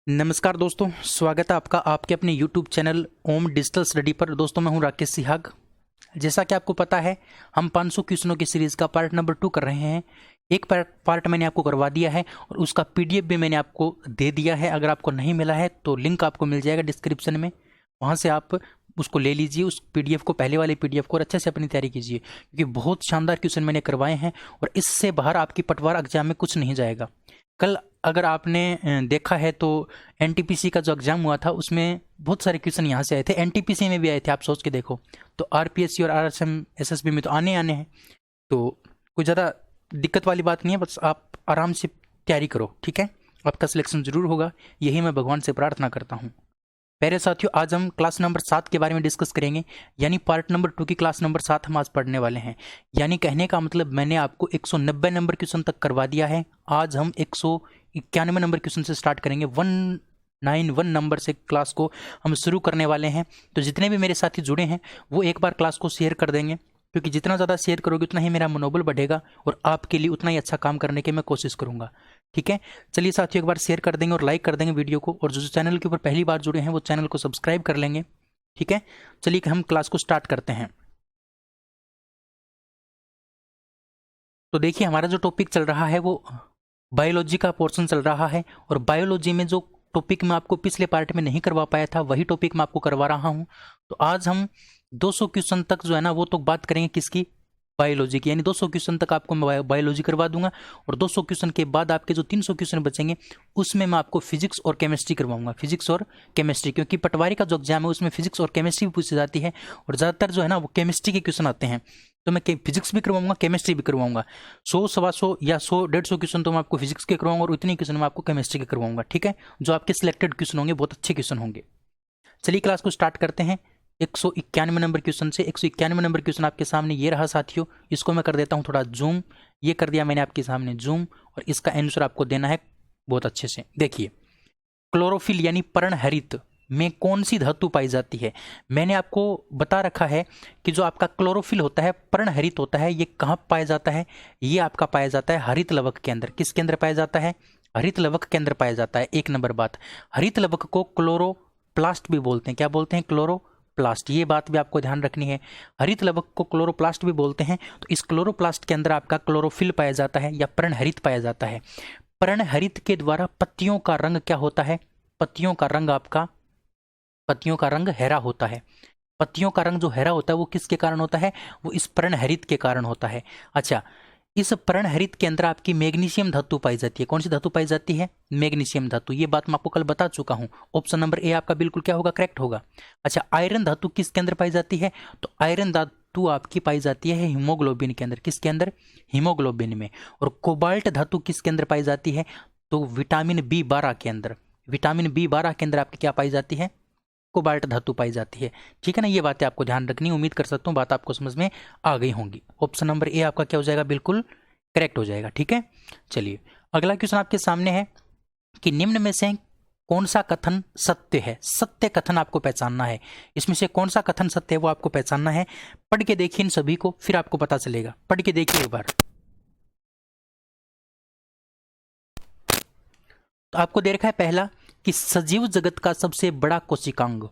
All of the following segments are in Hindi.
नमस्कार दोस्तों, स्वागत है आपका आपके अपने YouTube चैनल ओम डिजिटल स्टडी पर। दोस्तों मैं हूं राकेश सिहाग। जैसा कि आपको पता है, हम 500 क्वेश्चनों की सीरीज़ का पार्ट नंबर 2 कर रहे हैं। एक पार्ट मैंने आपको करवा दिया है और उसका PDF भी मैंने आपको दे दिया है। अगर आपको नहीं मिला है तो लिंक आपको मिल जाएगा डिस्क्रिप्शन में, वहाँ से आप उसको ले लीजिए, उस PDF को, पहले वाले PDF को, और अच्छे से अपनी तैयारी कीजिए, क्योंकि बहुत शानदार क्वेश्चन मैंने करवाए हैं और इससे बाहर आपकी पटवार एग्जाम में कुछ नहीं जाएगा। कल अगर आपने देखा है तो NTPC का जो एग्ज़ाम हुआ था उसमें बहुत सारे क्वेश्चन यहाँ से आए थे, NTPC में भी आए थे। आप सोच के देखो, तो RPSC और RSM SSB में तो आने हैं, तो कोई ज़्यादा दिक्कत वाली बात नहीं है। बस आप आराम से तैयारी करो, ठीक है? आपका सिलेक्शन ज़रूर होगा, यही मैं भगवान से प्रार्थना करता हूँ। प्यारे साथियों, आज हम क्लास नंबर 7 के बारे में डिस्कस करेंगे, यानी पार्ट नंबर 2 की क्लास नंबर 7 हम आज पढ़ने वाले हैं। यानी कहने का मतलब मैंने आपको 190 नंबर क्वेश्चन तक करवा दिया है। आज हम 191 नंबर क्वेश्चन से स्टार्ट करेंगे। 191 नंबर से क्लास को हम शुरू करने वाले हैं। तो जितने भी मेरे साथी जुड़े हैं वो एक बार क्लास को शेयर कर देंगे, क्योंकि जितना ज़्यादा शेयर करोगे उतना ही मेरा मनोबल बढ़ेगा और आपके लिए उतना ही अच्छा काम करने की मैं कोशिश करूँगा, ठीक है? चलिए साथियों, एक बार शेयर कर देंगे और लाइक कर देंगे वीडियो को, और जो चैनल के ऊपर पहली बार जुड़े हैं वो चैनल को सब्सक्राइब कर लेंगे, ठीक है? चलिए हम क्लास को स्टार्ट करते हैं। तो देखिए, हमारा जो टॉपिक चल रहा है वो बायोलॉजी का पोर्शन चल रहा है, और बायोलॉजी में जो टॉपिक मैं आपको पिछले पार्ट में नहीं करवा पाया था वही टॉपिक मैं आपको करवा रहा हूँ। तो आज हम 200 क्वेश्चन तक जो है ना वो तो बात करेंगे किसकी, बायोलॉजी की। यानी 200 क्वेश्चन तक आपको मैं बायोलॉजी करवा दूंगा, और 200 क्वेश्चन के बाद आपके जो 300 क्वेश्चन बचेंगे उसमें मैं आपको फिजिक्स और केमिस्ट्री करवाऊंगा, फिजिक्स और केमिस्ट्री, क्योंकि पटवारी का जो एग्जाम है उसमें फिजिक्स और केमिस्ट्री भी पूछी जाती है, और ज़्यादातर जो है ना वो केमिस्ट्री के क्वेश्चन आते हैं। तो मैं फिजिक्स भी करवाऊंगा, केमिस्ट्री भी करवाऊंगा। 100, 125 या 100, 150 क्वेश्चन तो मैं आपको फिजिक्स के करवाऊंगा और इतने क्वेश्चन मैं आपको केमिस्ट्री के करवाऊंगा, ठीक है? जो आपके सिलेक्टेड क्वेश्चन होंगे, बहुत अच्छे क्वेश्चन होंगे। चलिए क्लास को स्टार्ट करते हैं। 191 नंबर क्वेश्चन से 191 नंबर क्वेश्चन आपके सामने ये रहा साथियों। इसको मैं कर देता हूँ थोड़ा जूम। ये कर दिया मैंने आपके सामने जूम, और इसका आंसर आपको देना है बहुत अच्छे से। देखिए, क्लोरोफिल यानी पर्णहरित में कौन सी धातु पाई जाती है? मैंने आपको बता रखा है कि जो आपका क्लोरोफिल होता है, पर्णहरित होता है, ये कहाँ पाया जाता है? ये आपका पाया जाता है हरित लवक के अंदर। किसके अंदर पाया जाता है? हरित लवक के अंदर पाया जाता है। एक नंबर बात, हरित लवक को क्लोरोप्लास्ट भी बोलते हैं। क्या बोलते हैं? क्लोरोप्लास्ट। ये बात भी आपको ध्यान रखनी है। हरित लवक को क्लोरोप्लास्ट भी बोलते हैं। तो इस क्लोरोप्लास्ट के अंदर आपका क्लोरोफिल पाया जाता है या पर्णहरित पाया जाता है। पर्णहरित के द्वारा पत्तियों का रंग क्या होता है? पत्तियों का रंग हरा होता है। पत्तियों का रंग जो हरा होता है वो किसके कारण होता है? वो इस पर्णहरित के कारण होता है। अच्छा, इस पर्णहरित के अंदर आपकी मैग्नीशियम धातु पाई जाती है। कौन सी धातु पाई जाती है? मैग्नीशियम धातु। ये बात मैं आपको कल बता चुका हूं। ऑप्शन नंबर ए आपका बिल्कुल क्या होगा? करेक्ट होगा। अच्छा, आयरन धातु किसके अंदर पाई जाती है? तो आयरन धातु आपकी पाई जाती है हीमोग्लोबिन के अंदर। किसके अंदर? हीमोग्लोबिन में। और कोबाल्ट धातु किसके अंदर पाई जाती है? तो विटामिन B12 के अंदर। विटामिन B12 के अंदर आपकी क्या पाई जाती है? कोबाल्ट धातु पाई जाती है, ठीक है ना? ये बातें आपको ध्यान रखनी। उम्मीद कर सकता हूँ बात आपको समझ में आ गई होंगी। ऑप्शन नंबर ए आपका क्या हो जाएगा? बिल्कुल करेक्ट हो जाएगा, ठीक है? चलिए, अगला क्वेश्चन आपके सामने है कि निम्न में से कौन सा कथन सत्य है? सत्य कथन आपको पहचानना है। इसमें से कौन सा कथन सत्य है वो आपको पहचानना है। पढ़ के देखिए इन सभी को, फिर आपको पता चलेगा। पढ़ के देखिए एक बार। तो आपको दे रखा है पहला कि सजीव जगत का सबसे बड़ा कोशिकांग।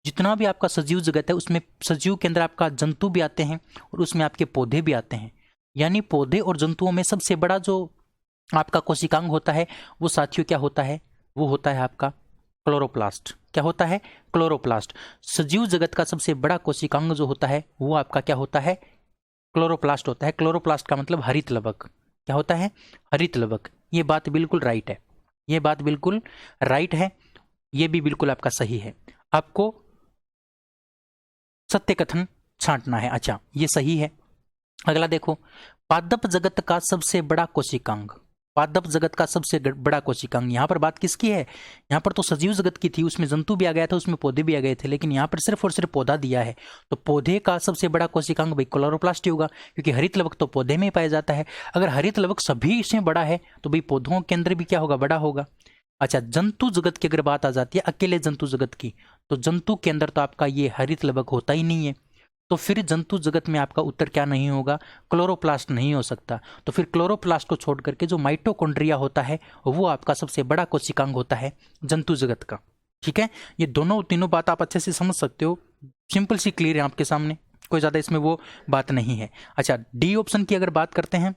जितना भी आपका सजीव जगत है उसमें सजीव के अंदर आपका जंतु भी आते हैं और उसमें आपके पौधे भी आते हैं। यानी पौधे और जंतुओं में सबसे बड़ा जो आपका कोशिकांग होता है वो साथियों क्या होता है? वो होता है आपका क्लोरोप्लास्ट। क्या होता है? क्लोरोप्लास्ट। सजीव जगत का सबसे बड़ा कोशिकांग जो होता है वो आपका क्या होता है? क्लोरोप्लास्ट होता है। क्लोरोप्लास्ट का मतलब हरित लवक। क्या होता है? हरित लवक। ये बात बिल्कुल राइट है। ये बात बिल्कुल राइट है। ये भी बिल्कुल आपका सही है। आपको सत्य कथन छांटना है। अच्छा, ये सही है। अगला देखो, पादप जगत का सबसे बड़ा कोशिकांग। पादप जगत का सबसे बड़ा कोशिकांग, यहाँ पर बात किसकी है? यहाँ पर तो सजीव जगत की थी, उसमें जंतु भी आ गया था, उसमें पौधे भी आ गए थे, लेकिन यहाँ पर सिर्फ और सिर्फ पौधा दिया है। तो पौधे का सबसे बड़ा कोशिकांग भाई क्लोरोप्लास्ट ही होगा, क्योंकि हरित लवक तो पौधे में ही पाया जाता है। अगर हरित लवक सभी से बड़ा है तो भाई पौधों के अंदर भी क्या होगा? बड़ा होगा। अच्छा, जंतु जगत की अगर बात आ जाती है, अकेले जंतु जगत की, तो जंतु के अंदर तो आपका ये हरित लवक होता ही नहीं है। तो फिर जंतु जगत में आपका उत्तर क्या नहीं होगा, क्लोरोप्लास्ट नहीं हो सकता। तो फिर क्लोरोप्लास्ट को छोड़ करके जो माइटोकॉन्ड्रिया होता है वो आपका सबसे बड़ा कोशिकांग होता है जंतु जगत का। ठीक है, ये दोनों तीनों बात आप अच्छे से समझ सकते हो, सिंपल सी क्लियर है आपके सामने, कोई ज़्यादा इसमें वो बात नहीं है। अच्छा, डी ऑप्शन की अगर बात करते हैं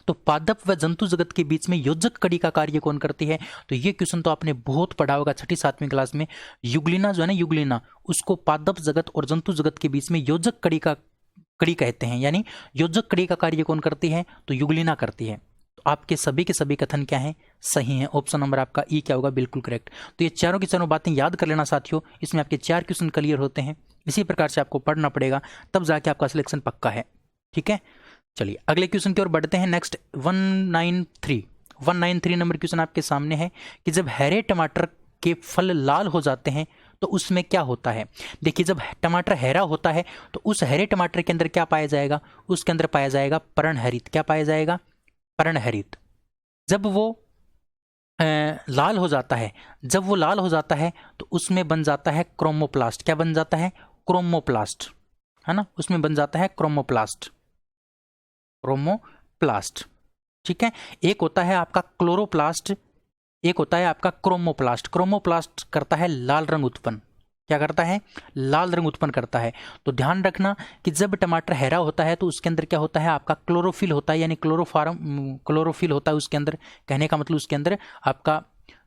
तो पादप व जंतु जगत के बीच में योजक कड़ी का कार्य कौन करती है? तो ये क्वेश्चन तो आपने बहुत पढ़ा होगा 6ठी-7वीं क्लास में। युग्लिना जो है ना, युग्लिना, उसको पादप जगत और जंतु जगत के बीच में योजक कड़ी कहते हैं, यानी योजक कड़ी का कार्य कौन करती है? तो युग्लिना करती है। तो आपके सभी के सभी कथन क्या हैं? सही हैं। ऑप्शन नंबर आपका ई क्या होगा? बिल्कुल करेक्ट। तो ये चारों की चारों बातें याद कर लेना साथियों, इसमें आपके 4 क्वेश्चन क्लियर होते हैं। इसी प्रकार से आपको पढ़ना पड़ेगा, तब जाके आपका सिलेक्शन पक्का है। ठीक है, चलिए अगले क्वेश्चन की ओर बढ़ते हैं। नेक्स्ट 193 नंबर क्वेश्चन आपके सामने है कि जब हरे टमाटर के फल लाल हो जाते हैं तो उसमें क्या होता है? देखिए, जब टमाटर हरा होता है तो उस हरे टमाटर के अंदर क्या पाया जाएगा? उसके अंदर पाया जाएगा पर्णहरित। क्या पाया जाएगा? पर्णहरित। जब वो लाल हो जाता है, जब वो लाल हो जाता है तो उसमें बन जाता है क्रोमोप्लास्ट। क्या बन जाता है? क्रोमोप्लास्ट, है ना, उसमें बन जाता है क्रोमोप्लास्ट। क्रोमोप्लास्ट, ठीक है। एक होता है आपका क्लोरोप्लास्ट, एक होता है आपका क्रोमोप्लास्ट। क्रोमोप्लास्ट करता है लाल रंग उत्पन्न। क्या करता है? लाल रंग उत्पन्न करता है। तो ध्यान रखना कि जब टमाटर हरा होता है तो उसके अंदर क्या होता है? आपका क्लोरोफिल होता है, यानी क्लोरोफिल होता है उसके अंदर। कहने का मतलब उसके अंदर आपका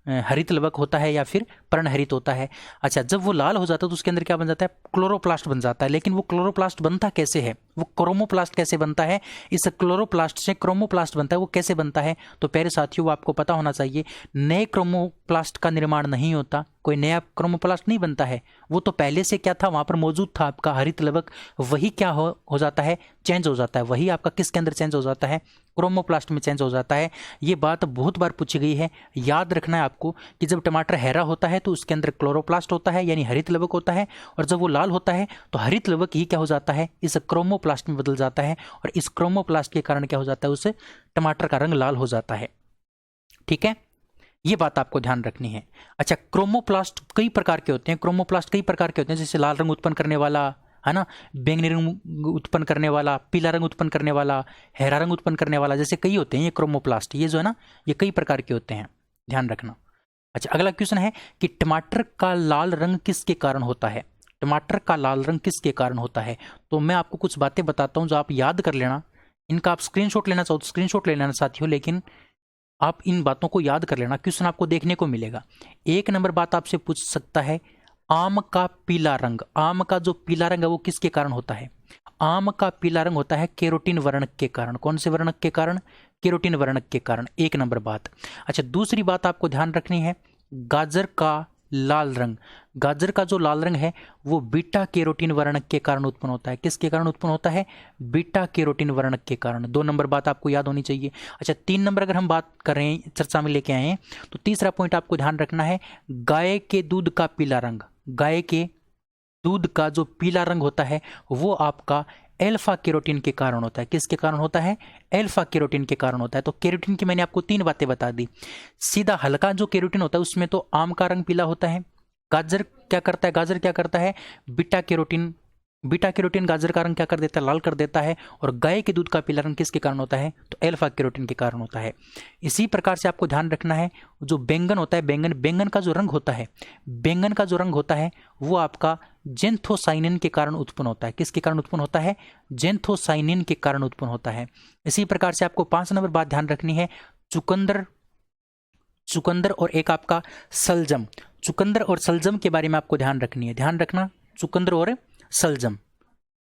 हरित लवक होता है या फिर पर्णहरित होता है। अच्छा, जब वो लाल हो जाता है तो उसके अंदर क्या बन जाता है? क्लोरोप्लास्ट बन जाता है। लेकिन वो क्लोरोप्लास्ट बनता कैसे है? वो क्रोमोप्लास्ट कैसे बनता है? इस क्लोरोप्लास्ट से क्रोमोप्लास्ट बनता है। वो कैसे बनता है? तो प्यारे साथियों, वो आपको पता होना चाहिए, नए क्रोमोप्लास्ट का निर्माण नहीं होता, कोई नया क्रोमोप्लास्ट नहीं बनता है। वो तो पहले से क्या था, वहाँ पर मौजूद था आपका हरित लवक, वही क्या हो जाता है? चेंज हो जाता है। वही आपका किसके अंदर चेंज हो जाता है? क्रोमोप्लास्ट में चेंज हो जाता है। ये बात बहुत बार पूछी गई है, याद रखना है आपको कि जब टमाटर हरा होता है तो उसके अंदर क्लोरोप्लास्ट होता है, यानी हरित लवक होता है, और जब वो लाल होता है तो हरित लवक ही क्या हो जाता है? इस क्रोमोप्लास्ट में बदल जाता है, और इस क्रोमोप्लास्ट के कारण क्या हो जाता है? उस टमाटर का रंग लाल हो जाता है। ठीक है, ये बात आपको ध्यान रखनी है। अच्छा, क्रोमोप्लास्ट कई प्रकार के होते हैं। क्रोमोप्लास्ट कई प्रकार के होते हैं, जैसे लाल रंग उत्पन्न करने वाला, है ना, बैंगनी रंग उत्पन्न करने वाला, पीला रंग उत्पन्न करने वाला, हरा रंग उत्पन्न करने वाला, जैसे कई होते हैं ये क्रोमोप्लास्ट। ये जो है ना, ये कई प्रकार के होते हैं, ध्यान रखना। अच्छा, अगला क्वेश्चन है कि टमाटर का लाल रंग किसके कारण होता है? टमाटर का लाल रंग किसके कारण होता है? तो मैं आपको कुछ बातें बताता हूँ जो आप याद कर लेना। इनका आप स्क्रीनशॉट लेना चाहो तो स्क्रीनशॉट ले लेना साथियों, लेकिन आप इन बातों को याद कर लेना, क्वेश्चन आपको देखने को मिलेगा। 1 नंबर बात आपसे पूछ सकता है, आम का पीला रंग, आम का जो पीला रंग है वो किसके कारण होता है? आम का पीला रंग होता है केरोटिन वर्णक के कारण। कौन से वर्णक के कारण? केरोटिन वर्णक के कारण। 1 नंबर बात। अच्छा, दूसरी बात आपको ध्यान रखनी है, गाजर का लाल रंग, गाजर का जो लाल रंग है वो बीटा कैरोटीन वर्णक के कारण उत्पन्न होता है। किसके कारण उत्पन्न होता है? बीटा कैरोटीन वर्णक के कारण। 2 नंबर बात आपको याद होनी चाहिए। अच्छा, 3 नंबर अगर हम बात करें, चर्चा में लेके आए हैं, तो तीसरा पॉइंट आपको ध्यान रखना है, गाय के दूध का पीला रंग, गाय के दूध का जो पीला रंग होता है वो आपका एल्फा कैरोटीन के कारण होता है। किसके कारण होता है? एल्फा कैरोटीन के कारण होता है। तो कैरोटीन की मैंने आपको 3 बातें बता दी। सीधा हल्का जो कैरोटीन होता है उसमें तो आम का रंग पीला होता है। गाजर क्या करता है? गाजर क्या करता है? बीटा कैरोटीन, बीटा कैरोटीन गाजर का रंग क्या कर देता है? लाल कर देता है। और गाय के दूध का पीला रंग किसके कारण होता है? तो एल्फा कैरोटीन के कारण होता है। इसी प्रकार से आपको ध्यान रखना है, जो बैंगन होता है, बैंगन का जो रंग होता है, बैंगन का जो रंग होता है वो आपका जेंथोसाइनिन के कारण उत्पन्न होता है। किसके कारण उत्पन्न होता है? जेंथोसाइनिन के कारण उत्पन्न होता है। इसी प्रकार से आपको 5 नंबर बात ध्यान रखनी है, चुकंदर और एक आपका सलजम, चुकंदर और सलजम के बारे में आपको ध्यान रखनी है। ध्यान रखना, चुकंदर और सलजम,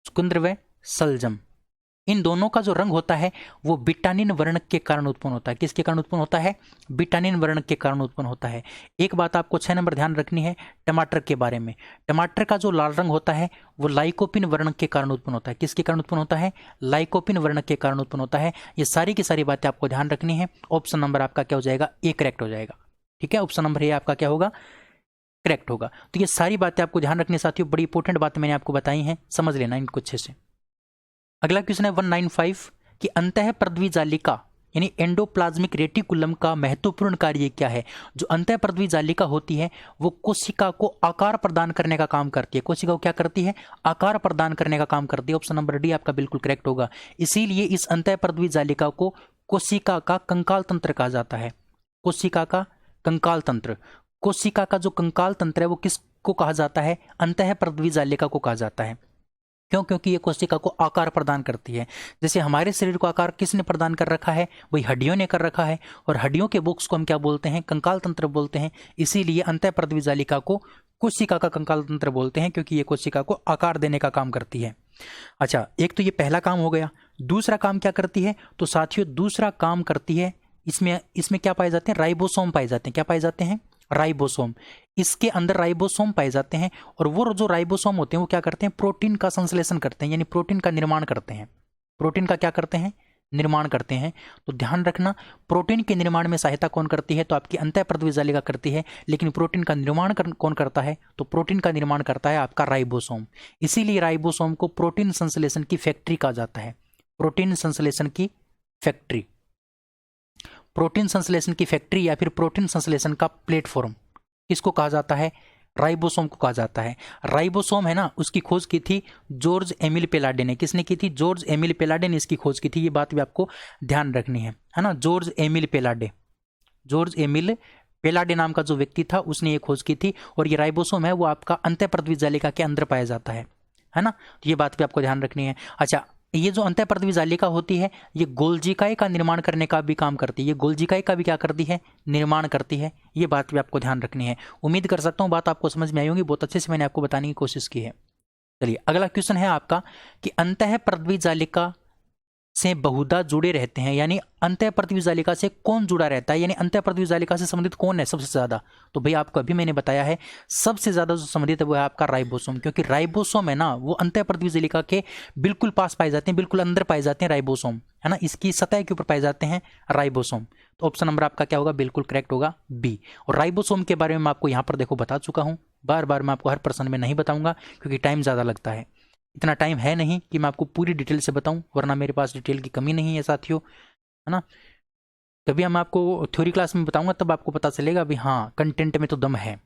चुकंदर व सलजम, इन दोनों का जो रंग होता है वो बिटानिन वर्णक के कारण उत्पन्न होता है। किसके कारण उत्पन्न होता है? बिटानिन वर्णक के कारण उत्पन्न होता है। एक बात आपको 6 नंबर ध्यान रखनी है टमाटर के बारे में, टमाटर का जो लाल रंग होता है वो लाइकोपिन वर्णक के कारण उत्पन्न होता है। किसके कारण उत्पन्न होता है? लाइकोपिन वर्णक के कारण उत्पन्न होता है। ये सारी की सारी बातें आपको ध्यान रखनी है। ऑप्शन नंबर आपका क्या हो जाएगा? ए करेक्ट हो जाएगा। ठीक है, ऑप्शन नंबर ए आपका क्या होगा? करेक्ट होगा। तो ये सारी बातें आपको ध्यान रखनी साथियों, बड़ी इंपॉर्टेंट बातें मैंने आपको बताई हैं, समझ लेना इनको अच्छे से। अगला क्वेश्चन है 195 कि अंतः पृथ्वी जालिका यानी एंडोप्लाज्मिक रेटिकुलम का महत्वपूर्ण कार्य क्या है? जो अंतःपृथ्वी जालिका होती है वो कोशिका को आकार प्रदान करने का काम करती है। कोशिका को क्या करती है? आकार प्रदान करने का काम करती है। ऑप्शन नंबर डी आपका बिल्कुल करेक्ट होगा। इसीलिए इस अंतःपृथ्वी जालिका को कोशिका का कंकाल तंत्र कहा जाता है। कोशिका का कंकाल तंत्र। कोशिका का जो कंकाल तंत्र है वो किसको कहा जाता है? अंतःपृथ्वी जालिका को कहा जाता है। क्यों? क्योंकि ये कोशिका को आकार प्रदान करती है। जैसे हमारे शरीर को आकार किसने प्रदान कर रखा है? वही हड्डियों ने कर रखा है, और हड्डियों के बॉक्स को हम क्या बोलते हैं? कंकाल तंत्र बोलते हैं। इसीलिए अंतःपृथ्वी जालिका को कोशिका का कंकाल तंत्र बोलते हैं, क्योंकि ये कोशिका को आकार देने का काम करती है। अच्छा, एक तो ये पहला काम हो गया। दूसरा काम क्या करती है? तो साथियों दूसरा काम करती है, इसमें क्या पाए जाते हैं? राइबोसोम पाए जाते हैं। क्या पाए जाते हैं? राइबोसोम। इसके अंदर राइबोसोम पाए जाते हैं, और वो जो राइबोसोम होते हैं वो क्या करते हैं? प्रोटीन का संश्लेषण करते हैं, यानी प्रोटीन का निर्माण करते हैं। प्रोटीन का क्या करते हैं? निर्माण करते हैं। तो ध्यान रखना, प्रोटीन के निर्माण में सहायता कौन करती है? तो आपकी अंतःपृथ्वी जालिका करती है। लेकिन प्रोटीन का निर्माण कौन करता है? तो प्रोटीन का निर्माण करता है आपका राइबोसोम। इसीलिए राइबोसोम को प्रोटीन संश्लेषण की फैक्ट्री कहा जाता है। प्रोटीन संश्लेषण की फैक्ट्री, प्रोटीन संश्लेषण की फैक्ट्री या फिर प्रोटीन संश्लेषण का प्लेटफॉर्म किसको कहा जाता है? राइबोसोम को कहा जाता है। राइबोसोम है ना, उसकी खोज की थी जॉर्ज एमिल पेलाडे ने। किसने की थी? जॉर्ज एमिल पेलाडे ने इसकी खोज की थी। ये बात भी आपको ध्यान रखनी है ना। जॉर्ज एमिल पेलाडे, जॉर्ज एमिल पेलाडे नाम का जो व्यक्ति था उसने ये खोज की थी। और ये राइबोसोम है वो आपका अंतःपृथ्वी जालिका के अंदर पाया जाता है ना। तो ये बात भी आपको ध्यान रखनी है। अच्छा, ये जो अंतःपृथ्वी जालिका होती है ये गोल्जिकाए का निर्माण करने का भी काम करती है। ये गोल्जिकाए का भी क्या करती है? निर्माण करती है। ये बात भी आपको ध्यान रखनी है। उम्मीद कर सकता हूँ बात आपको समझ में आई होगी। बहुत अच्छे से मैंने आपको बताने की कोशिश की है। चलिए अगला क्वेश्चन है आपका कि अंतःपृथ्वी जालिका से बहुधा जुड़े रहते हैं, यानी अंतःपृथ्वी जालिका से कौन जुड़ा रहता है, यानी अंतःपृथ्वी जालिका से संबंधित कौन है सबसे ज्यादा? तो भाई आपको अभी मैंने बताया है सबसे ज्यादा जो संबंधित है वो है आपका राइबोसोम, क्योंकि राइबोसोम है ना वो अंतःपृथ्वी जालिका के बिल्कुल पास पाए जाते हैं, बिल्कुल अंदर पाए जाते हैं राइबोसोम, है ना। इसकी सतह के ऊपर पाए जाते हैं राइबोसोम। तो ऑप्शन नंबर आपका क्या होगा? बिल्कुल करेक्ट होगा बी। और राइबोसोम के बारे में मैं आपको यहाँ पर देखो बता चुका हूँ। बार बार मैं आपको हर प्रश्न में नहीं बताऊंगा क्योंकि टाइम ज़्यादा लगता है। इतना टाइम है नहीं कि मैं आपको पूरी डिटेल से बताऊं, वरना मेरे पास डिटेल की कमी नहीं है साथियों, है ना। तभी हम आपको थ्योरी क्लास में बताऊंगा, तब आपको पता चलेगा भी हाँ कंटेंट में तो दम है।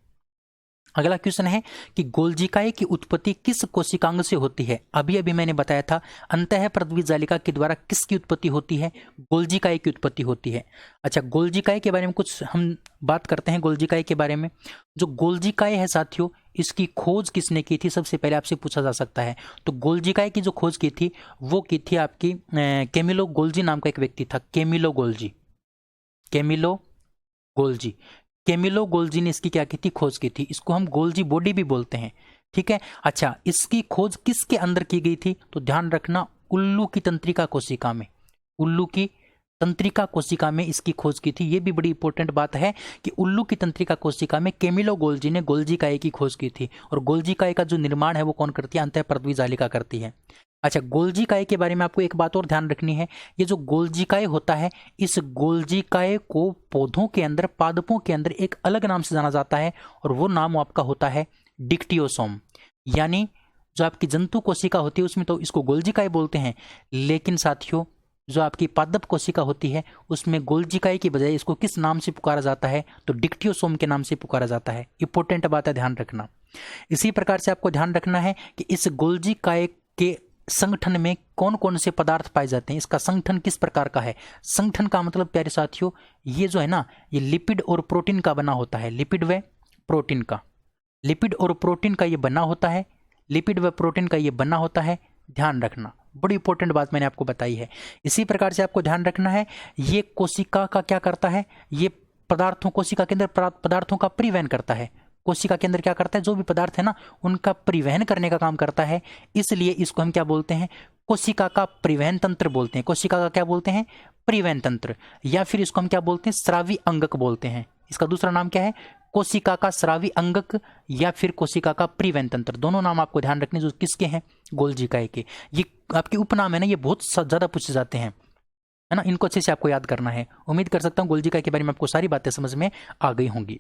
अगला क्वेश्चन है कि गोल्जिकाए की उत्पत्ति किस कोशिकांग से होती है? अभी अभी मैंने बताया था अंतःपृथ्वी जालिका के द्वारा किसकी उत्पत्ति होती है? गोल्जिकाए की उत्पत्ति होती है। अच्छा, गोल्जिकाए के बारे में कुछ हम बात करते हैं। गोल्जिकाए के बारे में, जो गोल्जिकाए है साथियों इसकी खोज किसने की थी? सबसे पहले आपसे पूछा जा सकता है। तो गोल्जिकाए की जो खोज की थी वो की थी आपकी कैमिलो गोल्जी नाम का एक व्यक्ति था। Camillo Golgi, Camillo Golgi, Camillo Golgi ने इसकी क्या की थी? खोज की थी। इसको हम गोल्जी बॉडी भी बोलते हैं, ठीक है। अच्छा, इसकी खोज किसके अंदर की गई थी? तो ध्यान रखना उल्लू की तंत्रिका कोशिका में, उल्लू की तंत्रिका कोशिका में इसकी खोज की थी। ये भी बड़ी इंपॉर्टेंट बात है कि उल्लू की तंत्रिका कोशिका में कैमिलो गोल्जी ने गोल्जिकाए की खोज की थी। और गोल्जिकाए का जो निर्माण है वो कौन करती है? अंतःपृथ्वी जालिका करती है। अच्छा, गोल्जिकाए के बारे में आपको एक बात और ध्यान रखनी है। ये जो गोल्जिकाए होता है, इस गोल्जिकाए को पौधों के अंदर, पादपों के अंदर एक अलग नाम से जाना जाता है, और वो नाम आपका होता है डिक्टियोसोम। यानी जो आपकी जंतु कोशिका होती है उसमें तो इसको गोल्जिकाए बोलते हैं, लेकिन साथियों जो आपकी पादप कोशिका होती है उसमें गोल्जिकाए की बजाय इसको किस नाम से पुकारा जाता है? तो डिक्टियोसोम के नाम से पुकारा जाता है। इंपॉर्टेंट बात है, ध्यान रखना। इसी प्रकार से आपको ध्यान रखना है कि इस गोल्जिकाए के संगठन में कौन कौन से पदार्थ पाए जाते हैं, इसका संगठन किस प्रकार का है। संगठन का मतलब प्यारे साथियों ये जो है ना ये लिपिड और प्रोटीन का बना होता है। लिपिड व प्रोटीन का, लिपिड और प्रोटीन का ये बना होता है, लिपिड व प्रोटीन का ये बना होता है। ध्यान रखना, बड़ी इंपॉर्टेंट बात मैंने आपको बताई है। इसी प्रकार से आपको ध्यान रखना है ये कोशिका का क्या करता है? ये पदार्थों, कोशिका के अंदर पदार्थों का परिवहन करता है। कोशिका के अंदर क्या करता है? जो भी पदार्थ है ना उनका परिवहन करने का काम करता है। इसलिए इसको हम क्या बोलते हैं? कोशिका का परिवहन तंत्र बोलते हैं। कोशिका का क्या बोलते हैं? परिवहन तंत्र। या फिर इसको हम क्या बोलते हैं? स्रावी अंगक बोलते हैं। इसका दूसरा नाम क्या है? कोशिका का स्रावी अंगक या फिर कोशिका का परिवहन तंत्र। दोनों नाम आपको ध्यान रखने जो किसके हैं? गोल्जिकाए के। ये आपके उपनाम है ना, ये बहुत ज्यादा पूछे जाते हैं, है ना। इनको अच्छे से आपको याद करना है। उम्मीद कर सकता हूँ गोल्जिकाए के बारे में आपको सारी बातें समझ में आ गई होंगी।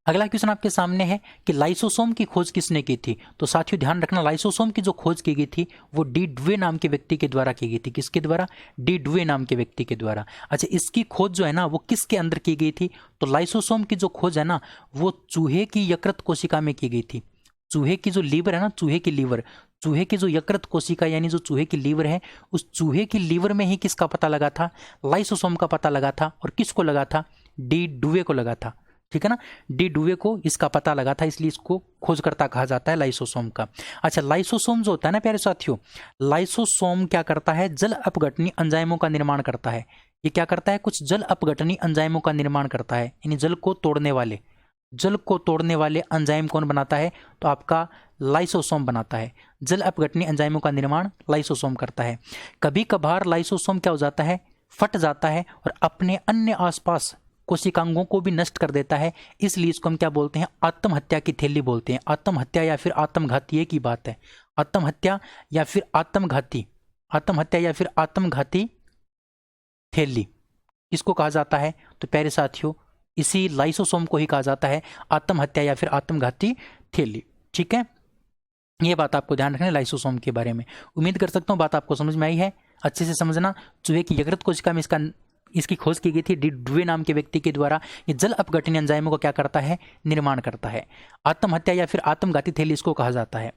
अगला क्वेश्चन आपके सामने है कि लाइसोसोम की खोज किसने की थी। तो साथियों ध्यान रखना, लाइसोसोम की जो खोज की गई थी वो डी डुवे नाम के व्यक्ति के द्वारा की गई थी। किसके द्वारा? डी डुवे नाम के व्यक्ति के द्वारा। अच्छा, इसकी खोज जो है ना वो किसके अंदर की गई थी? तो लाइसोसोम की जो खोज है ना वो चूहे की यकृत कोशिका में की गई थी। चूहे की जो लीवर है ना, चूहे की लीवर, चूहे की जो यकृत कोशिका यानी जो चूहे की लीवर है, उस चूहे की लीवर में ही किसका पता लगा था? लाइसोसोम का पता लगा था। और किसको लगा था? डी डुवे को लगा था। ठीक है ना, डी डुवे को इसका पता लगा था, इसलिए इसको खोजकर्ता कहा जाता है लाइसोसोम का। अच्छा, लाइसोसोम जो होता है ना प्यारे साथियों, लाइसोसोम क्या करता है? जल अपघटनी एंजाइमों का निर्माण करता है। ये क्या करता है? कुछ जल अपघटनी एंजाइमों का निर्माण करता है, यानी जल को तोड़ने वाले एंजाइम कौन बनाता है? तो आपका लाइसोसोम बनाता है। जल अपघटनी एंजाइमों का निर्माण लाइसोसोम करता है। कभी कभार लाइसोसोम क्या हो जाता है? फट जाता है और अपने अन्य आसपास कोशिकांगों को भी नष्ट कर देता है, इसलिए इसको हम क्या बोलते हैं? आत्महत्या की थैली बोलते हैं। आत्महत्या या फिर आत्मघाती एक ही बात है। आत्महत्या या फिर आत्मघाती, आत्महत्या या फिर आत्मघाती थैली इसको कहा जाता है। तो प्यारे साथियों, इसी लाइसोसोम को ही कहा जाता है आत्महत्या या फिर आत्मघाती थैली। ठीक है, ये बात आपको ध्यान रखना है लाइसोसोम के बारे में। उम्मीद कर सकता हूँ बात आपको समझ में आई है। अच्छे से समझना, चूहे की यकृत कोशिका में इसकी खोज की गई थी डी डुवे नाम के व्यक्ति के द्वारा। ये जल अपघटनी एंजाइमों को क्या करता है? निर्माण करता है। आत्महत्या या फिर आत्मघाती थैली इसको कहा जाता है।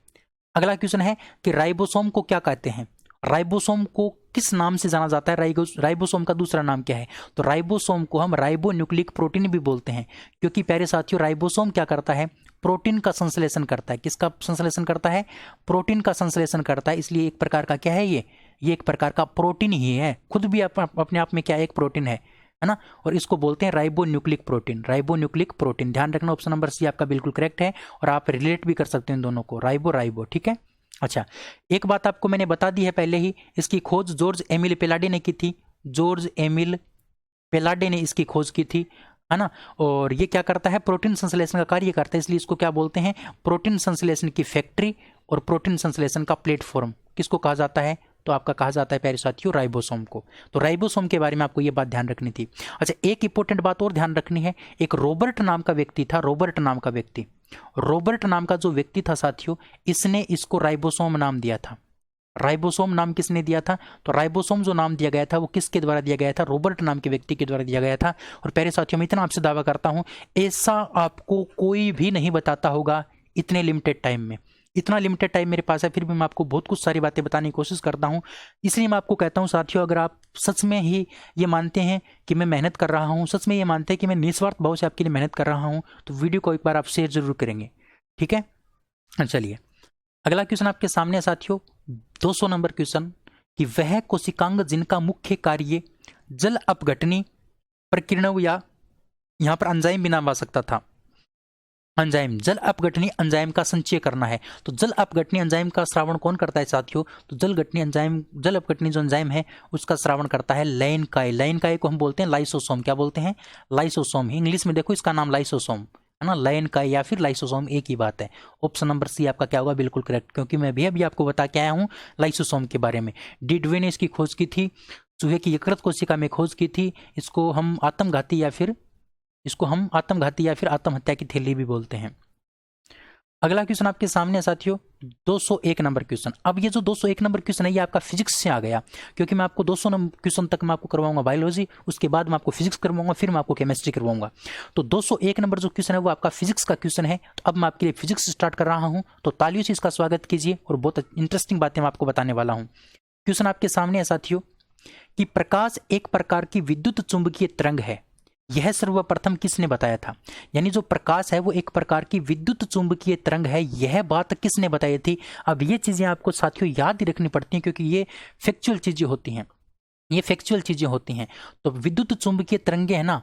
अगला क्वेश्चन है कि राइबोसोम को क्या कहते हैं? राइबोसोम को किस नाम से जाना जाता है? राइबोसोम का दूसरा नाम क्या है? तो राइबोसोम को हम राइबोन्यूक्लिक प्रोटीन भी बोलते हैं, क्योंकि प्यारे साथियों राइबोसोम क्या करता है? प्रोटीन का संश्लेषण करता है। किसका संश्लेषण करता है? प्रोटीन का संश्लेषण करता है। इसलिए एक प्रकार का क्या है ये एक प्रकार का प्रोटीन ही है, खुद भी अपने आप में क्या एक प्रोटीन है ना। और इसको बोलते हैं राइबोन्यूक्लिक प्रोटीन। राइबोन्यूक्लिक प्रोटीन, ध्यान रखना ऑप्शन नंबर सी आपका बिल्कुल करेक्ट है। और आप रिलेट भी कर सकते हैं इन दोनों को, राइबो। ठीक है। अच्छा, एक बात आपको मैंने बता दी है पहले ही, इसकी खोज जॉर्ज एमिल पेलाडे ने की थी। जॉर्ज एमिल पेलाडे ने इसकी खोज की थी, है ना। और ये क्या करता है? प्रोटीन संश्लेषण का कार्य करता है, इसलिए इसको क्या बोलते हैं? प्रोटीन संश्लेषण की फैक्ट्री और प्रोटीन संश्लेषण का प्लेटफॉर्म किसको कहा जाता है? तो आपका कहा जाता है प्यारे साथियों राइबोसोम को। तो राइबोसोम के बारे में आपको ये बात ध्यान रखनी थी। अच्छा, एक इंपॉर्टेंट बात और ध्यान रखनी है। एक रॉबर्ट नाम का व्यक्ति था, रॉबर्ट नाम का जो व्यक्ति था साथियों, इसने इसको राइबोसोम नाम दिया था। राइबोसोम नाम किसने दिया था? तो राइबोसोम जो नाम दिया गया था वो किसके द्वारा दिया गया था? रॉबर्ट नाम के व्यक्ति के द्वारा दिया गया था। और प्यारे साथियों, मैं इतना आपसे दावा करता हूं, ऐसा आपको कोई भी नहीं बताता होगा इतने लिमिटेड टाइम में। इतना लिमिटेड टाइम मेरे पास है, फिर भी मैं आपको बहुत कुछ सारी बातें बताने की कोशिश करता हूं। इसलिए मैं आपको कहता हूं साथियों, अगर आप सच में ही ये मानते हैं कि मैं मेहनत कर रहा हूं, सच में ये मानते हैं कि मैं निस्वार्थ भाव से आपके लिए मेहनत कर रहा हूं, तो वीडियो को एक बार आप शेयर जरूर करेंगे। ठीक है, चलिए अगला क्वेश्चन आपके सामने है साथियों, 200 नंबर क्वेश्चन, कि वह कोशिकांग जिनका मुख्य कार्य जल अपघटनी प्रकीर्णव या यहां पर एंजाइम भी नाम आ सकता था, एंजाइम, जल अपघटनी एंजाइम का संचय करना है। तो जल अपघटनी एंजाइम का श्रावण कौन करता है साथियों? तो जल अपघटनी जो एंजाइम है उसका श्रावण करता है लैनकाई। लैनकाई को हम बोलते हैं लाइसोसोम। क्या बोलते हैं? लाइसोसोम। इंग्लिश में देखो इसका नाम लाइसोसोम है ना, लैनकाई या फिर लाइसोसोम एक ही बात है। ऑप्शन नंबर सी आपका क्या होगा? बिल्कुल करेक्ट, क्योंकि मैं भी अभी आपको बता के आया हूँ लाइसोसोम के बारे में। डी डुवे ने इसकी खोज की थी, चूहे की यकृत कोशिका में खोज की थी। इसको हम आत्मघाती या फिर आत्महत्या की थैली भी बोलते हैं। अगला क्वेश्चन आपके सामने है साथियों, 201 नंबर क्वेश्चन। अब ये जो 201 नंबर क्वेश्चन है ये आपका फिजिक्स से आ गया, क्योंकि मैं आपको 200 नंबर क्वेश्चन तक मैं आपको करवाऊंगा बायोलॉजी, उसके बाद मैं आपको फिजिक्स करवाऊंगा, फिर मैं आपको केमिस्ट्री करवाऊंगा। तो 201 नंबर जो क्वेश्चन है वो आपका फिजिक्स का क्वेश्चन है। तो अब मैं आपके लिए फिजिक्स स्टार्ट कर रहा हूँ, तो तालियों से इसका स्वागत कीजिए और बहुत इंटरेस्टिंग बातें मैं आपको बताने वाला हूँ। क्वेश्चन आपके सामने है साथियों, कि प्रकाश एक प्रकार की विद्युत चुंबकीय तरंग है, यह सर्वप्रथम किसने बताया था? यानी जो प्रकाश है वो एक प्रकार की विद्युत चुंबकीय तरंग है, यह बात किसने बताई थी? अब ये चीजें आपको साथियों याद ही रखनी पड़ती हैं, क्योंकि ये फैक्चुअल चीजें होती हैं। तो विद्युत चुंबकीय तरंगे है ना,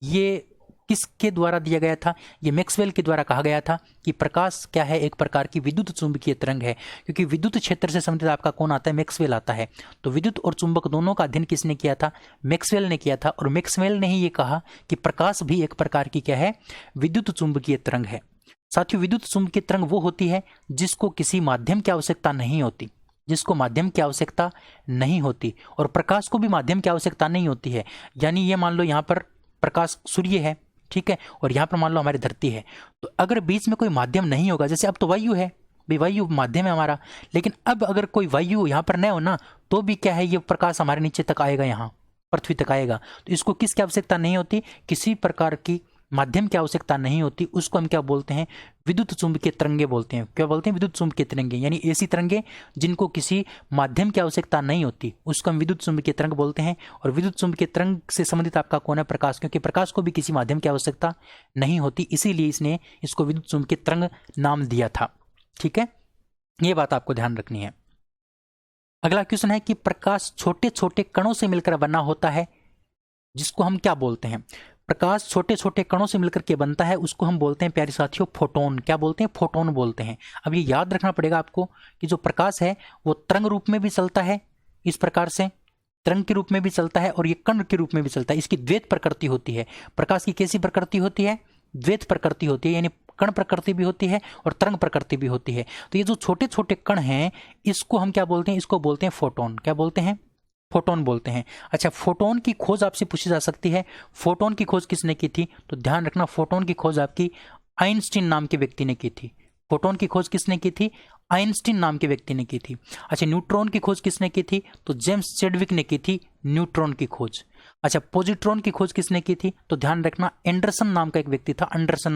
ये किसके द्वारा दिया गया था? ये मैक्सवेल के द्वारा कहा गया था कि प्रकाश क्या है? एक प्रकार की विद्युत चुंबकीय तरंग है, क्योंकि विद्युत क्षेत्र से संबंधित आपका कौन आता है? मैक्सवेल आता है। तो विद्युत और चुंबक दोनों का अध्ययन किसने किया था? मैक्सवेल ने किया था। और मैक्सवेल ने ही ये कहा कि प्रकाश भी एक प्रकार की क्या है? विद्युत चुंबकीय तरंग है। साथियों, विद्युत चुंबकीय तरंग वो होती है जिसको किसी माध्यम की आवश्यकता नहीं होती, और प्रकाश को भी माध्यम की आवश्यकता नहीं होती है। यानी ये मान लो यहाँ पर प्रकाश सूर्य है, ठीक है, और यहाँ पर मान लो हमारी धरती है। तो अगर बीच में कोई माध्यम नहीं होगा, जैसे अब तो वायु है, भाई वायु माध्यम है हमारा, लेकिन अब अगर कोई वायु यहाँ पर न हो ना, तो भी क्या है, ये प्रकाश हमारे नीचे तक आएगा, यहाँ पृथ्वी तक आएगा। तो इसको किसकी आवश्यकता नहीं होती, किसी प्रकार की माध्यम की आवश्यकता नहीं होती, उसको हम क्या बोलते हैं, विद्युत चुंबकीय तरंगे बोलते हैं। क्या बोलते हैं, विद्युत चुंबकीय तरंगे, यानी ऐसी तरंगे जिनको किसी माध्यम की आवश्यकता नहीं होती, उसको हम विद्युत चुंबकीय तरंग बोलते हैं। और विद्युत चुंबकीय तरंग से संबंधित आपका कौन है, प्रकाश, क्योंकि प्रकाश को भी किसी माध्यम की आवश्यकता नहीं होती, इसीलिए इसने इसको विद्युत चुंबकीय तरंग नाम दिया था। ठीक है, ये बात आपको ध्यान रखनी है। अगला क्वेश्चन है कि प्रकाश छोटे छोटे कणों से मिलकर बना होता है, जिसको हम क्या बोलते हैं, प्रकाश छोटे छोटे कणों से मिलकर के बनता है, उसको हम बोलते हैं प्यारे साथियों फोटोन। क्या बोलते हैं, फोटोन बोलते हैं। अब ये याद रखना पड़ेगा आपको कि जो प्रकाश है वो तरंग रूप में भी चलता है, इस प्रकार से तरंग के रूप में भी चलता है, और ये कण के रूप में भी चलता है। इसकी द्वैत प्रकृति होती है। प्रकाश की कैसी प्रकृति होती है, द्वैत प्रकृति होती है, यानी कण प्रकृति भी होती है और तरंग प्रकृति भी होती है। तो ये जो छोटे छोटे कण हैं, इसको हम क्या बोलते हैं, इसको बोलते हैं फोटोन। क्या बोलते हैं, फोटोन बोलते हैं। अच्छा, फोटोन की खोज आपसे पूछी जा सकती है, फोटोन की खोज किसने की थी, तो ध्यान रखना, फोटोन की खोज आपकी आइंस्टीन नाम के व्यक्ति ने की थी। फोटोन की खोज किसने की थी, आइंस्टीन नाम के व्यक्ति ने की थी। अच्छा, न्यूट्रॉन की खोज किसने की थी, तो जेम्स चैडविक ने की थी न्यूट्रॉन की खोज। अच्छा, पॉजिट्रॉन की खोज किसने की थी, तो ध्यान रखना, एंडरसन नाम का एक व्यक्ति था, एंडरसन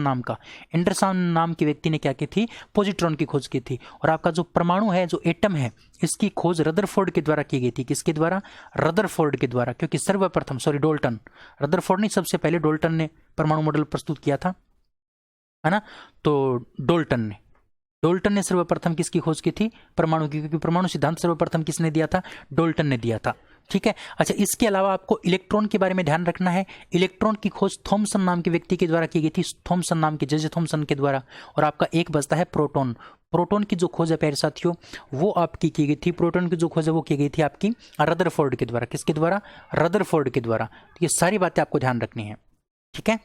नाम के व्यक्ति ने क्या की थी, पॉजिट्रॉन की खोज की थी। और आपका जो परमाणु है, जो एटम है, इसकी खोज रदरफोर्ड के द्वारा की गई थी। किसके द्वारा, रदरफोर्ड के द्वारा, क्योंकि सर्वप्रथम, डोल्टन, रदरफोर्ड नहीं, सबसे पहले डोल्टन ने परमाणु मॉडल प्रस्तुत किया था, है ना। तो डोल्टन ने सर्वप्रथम किसकी खोज की थी, परमाणु की, क्योंकि परमाणु सिद्धांत सर्वप्रथम किसने दिया था, डोल्टन ने दिया था। ठीक है। अच्छा, इसके अलावा आपको इलेक्ट्रॉन के बारे में ध्यान रखना है। इलेक्ट्रॉन की खोज थॉमसन नाम के व्यक्ति के द्वारा की गई थी, थॉमसन नाम के, जे थॉमसन के द्वारा। और आपका एक बचता है प्रोटॉन। प्रोटॉन की जो खोज है प्यारे साथियों, वो आपकी की गई थी, प्रोटॉन की जो खोज है वो की गई थी आपकी रदरफोर्ड के द्वारा। किसके द्वारा, रदरफोर्ड के द्वारा। तो ये सारी बातें आपको ध्यान रखनी है। ठीक है,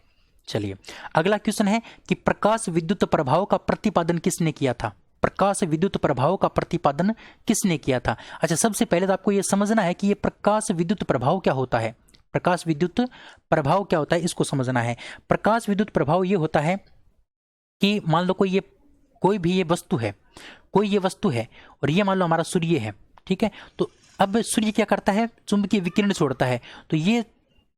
चलिए अगला क्वेश्चन है कि प्रकाश विद्युत प्रभाव का प्रतिपादन किसने किया था। प्रकाश विद्युत प्रभाव का प्रतिपादन किसने किया था। अच्छा, सबसे पहले तो आपको यह समझना है कि ये प्रकाश विद्युत प्रभाव क्या होता है। प्रकाश विद्युत प्रभाव क्या होता है, इसको समझना है। प्रकाश विद्युत प्रभाव ये होता है कि मान लो कोई भी ये वस्तु है और ये मान लो हमारा सूर्य है। ठीक है, तो अब सूर्य क्या करता है, चुंबकीय विकिरण छोड़ता है। तो ये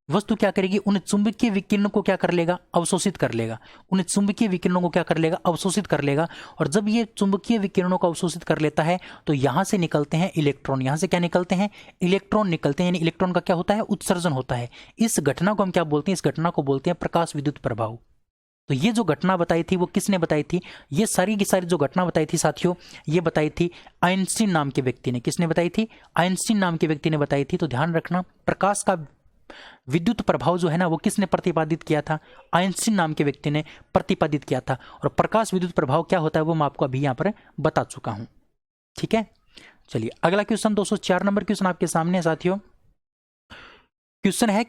वस्तु क्या करेगी, उन चुंबकीय विकिरणों को क्या कर लेगा, अवशोषित कर लेगा। उन चुंबकीय विकिरणों को क्या कर लेगा, अवशोषित कर लेगा। और जब ये चुंबकीय विकिरणों को अवशोषित कर लेता है तो यहां से निकलते हैं इलेक्ट्रॉन। यहां से क्या निकलते हैं, इलेक्ट्रॉन निकलते हैं, यानी इलेक्ट्रॉन का क्या होता है, उत्सर्जन होता है। इस घटना को हम क्या बोलते हैं, इस घटना को बोलते हैं प्रकाश विद्युत प्रभाव। तो ये जो घटना बताई थी वो किसने बताई थी, ये सारी की सारी जो घटना बताई थी साथियों, ये बताई थी आइंस्टीन नाम के व्यक्ति ने। किसने बताई थी, आइंस्टीन नाम के व्यक्ति ने बताई थी। तो ध्यान रखना, प्रकाश का विद्युत प्रभाव जो है ना, वो किसने प्रतिपादित किया था, आइंस्टीन नाम के व्यक्ति ने प्रतिपादित किया था। और प्रकाश विद्युत प्रभाव क्या होता है वो मैं आपको अभी यहां पर बता चुका हूं। ठीक है, चलिए अगला क्वेश्चन 204 नंबर क्वेश्चन आपके सामने है साथियों। क्वेश्चन है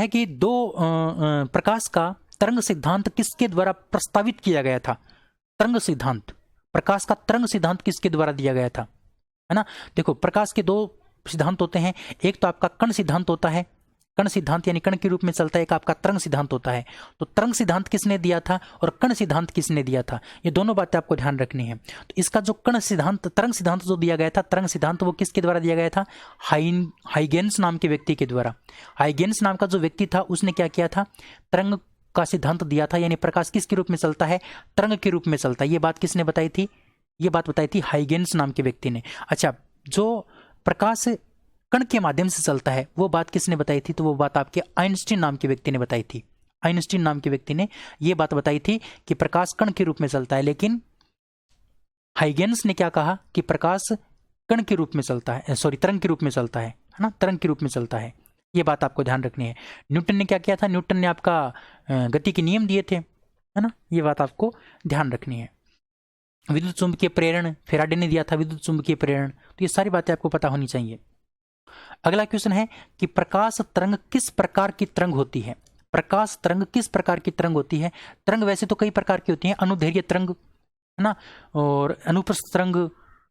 कि दो प्रकाश का तरंग सिद्धांत किसके द्वारा प्रस्तावित किया गया था। तरंग सिद्धांत, प्रकाश का तरंग सिद्धांत किसके द्वारा दिया गया था, है ना। देखो, प्रकाश के दो सिद्धांत होते हैं। एक तो आपका कण सिद्धांत होता है, कण सिद्धांत यानी कण के रूप में चलता है। एक आपका तरंग सिद्धांत होता है। तो तरंग सिद्धांत किसने दिया था और कण सिद्धांत किसने दिया था, ये दोनों बातें आपको ध्यान रखनी है। तो इसका जो कण सिद्धांत, तरंग सिद्धांत जो दिया गया था, तरंग सिद्धांत वो किसके द्वारा दिया गया था, हाइगेन्स नाम के व्यक्ति के द्वारा। हाइगेन्स नाम का जो व्यक्ति था उसने क्या किया था, तरंग का सिद्धांत दिया था, यानी प्रकाश किसके रूप में चलता है, तरंग के रूप में चलता है। ये बात किसने बताई थी, ये बात बताई थी हाइगेन्स नाम के व्यक्ति ने। अच्छा, जो प्रकाश कण के माध्यम से चलता है वो बात किसने बताई थी, तो वो बात आपके आइंस्टीन नाम के व्यक्ति ने बताई थी। आइंस्टीन नाम के व्यक्ति ने ये बात बताई थी कि प्रकाश कण के रूप में चलता है, लेकिन हाइगेन्स ने क्या कहा कि प्रकाश कण के रूप में चलता है, तरंग के रूप में चलता है ना, तरंग के रूप में चलता है। ये बात आपको ध्यान रखनी है। न्यूटन ने क्या किया था, न्यूटन ने आपका गति के नियम दिए थे, है ना, ये बात आपको ध्यान रखनी है। विद्युत चुंबकीय प्रेरण फेराडे ने दिया था, विद्युत चुंबकीय प्रेरण। तो ये सारी बातें आपको पता होनी चाहिए। अगला क्वेश्चन है कि प्रकाश तरंग किस प्रकार की तरंग होती है। प्रकाश तरंग किस प्रकार की तरंग होती है। तरंग वैसे तो कई प्रकार की होती हैं, अनुदैर्घ्य तरंग, है ना, और अनुप्रस्थ तरंग,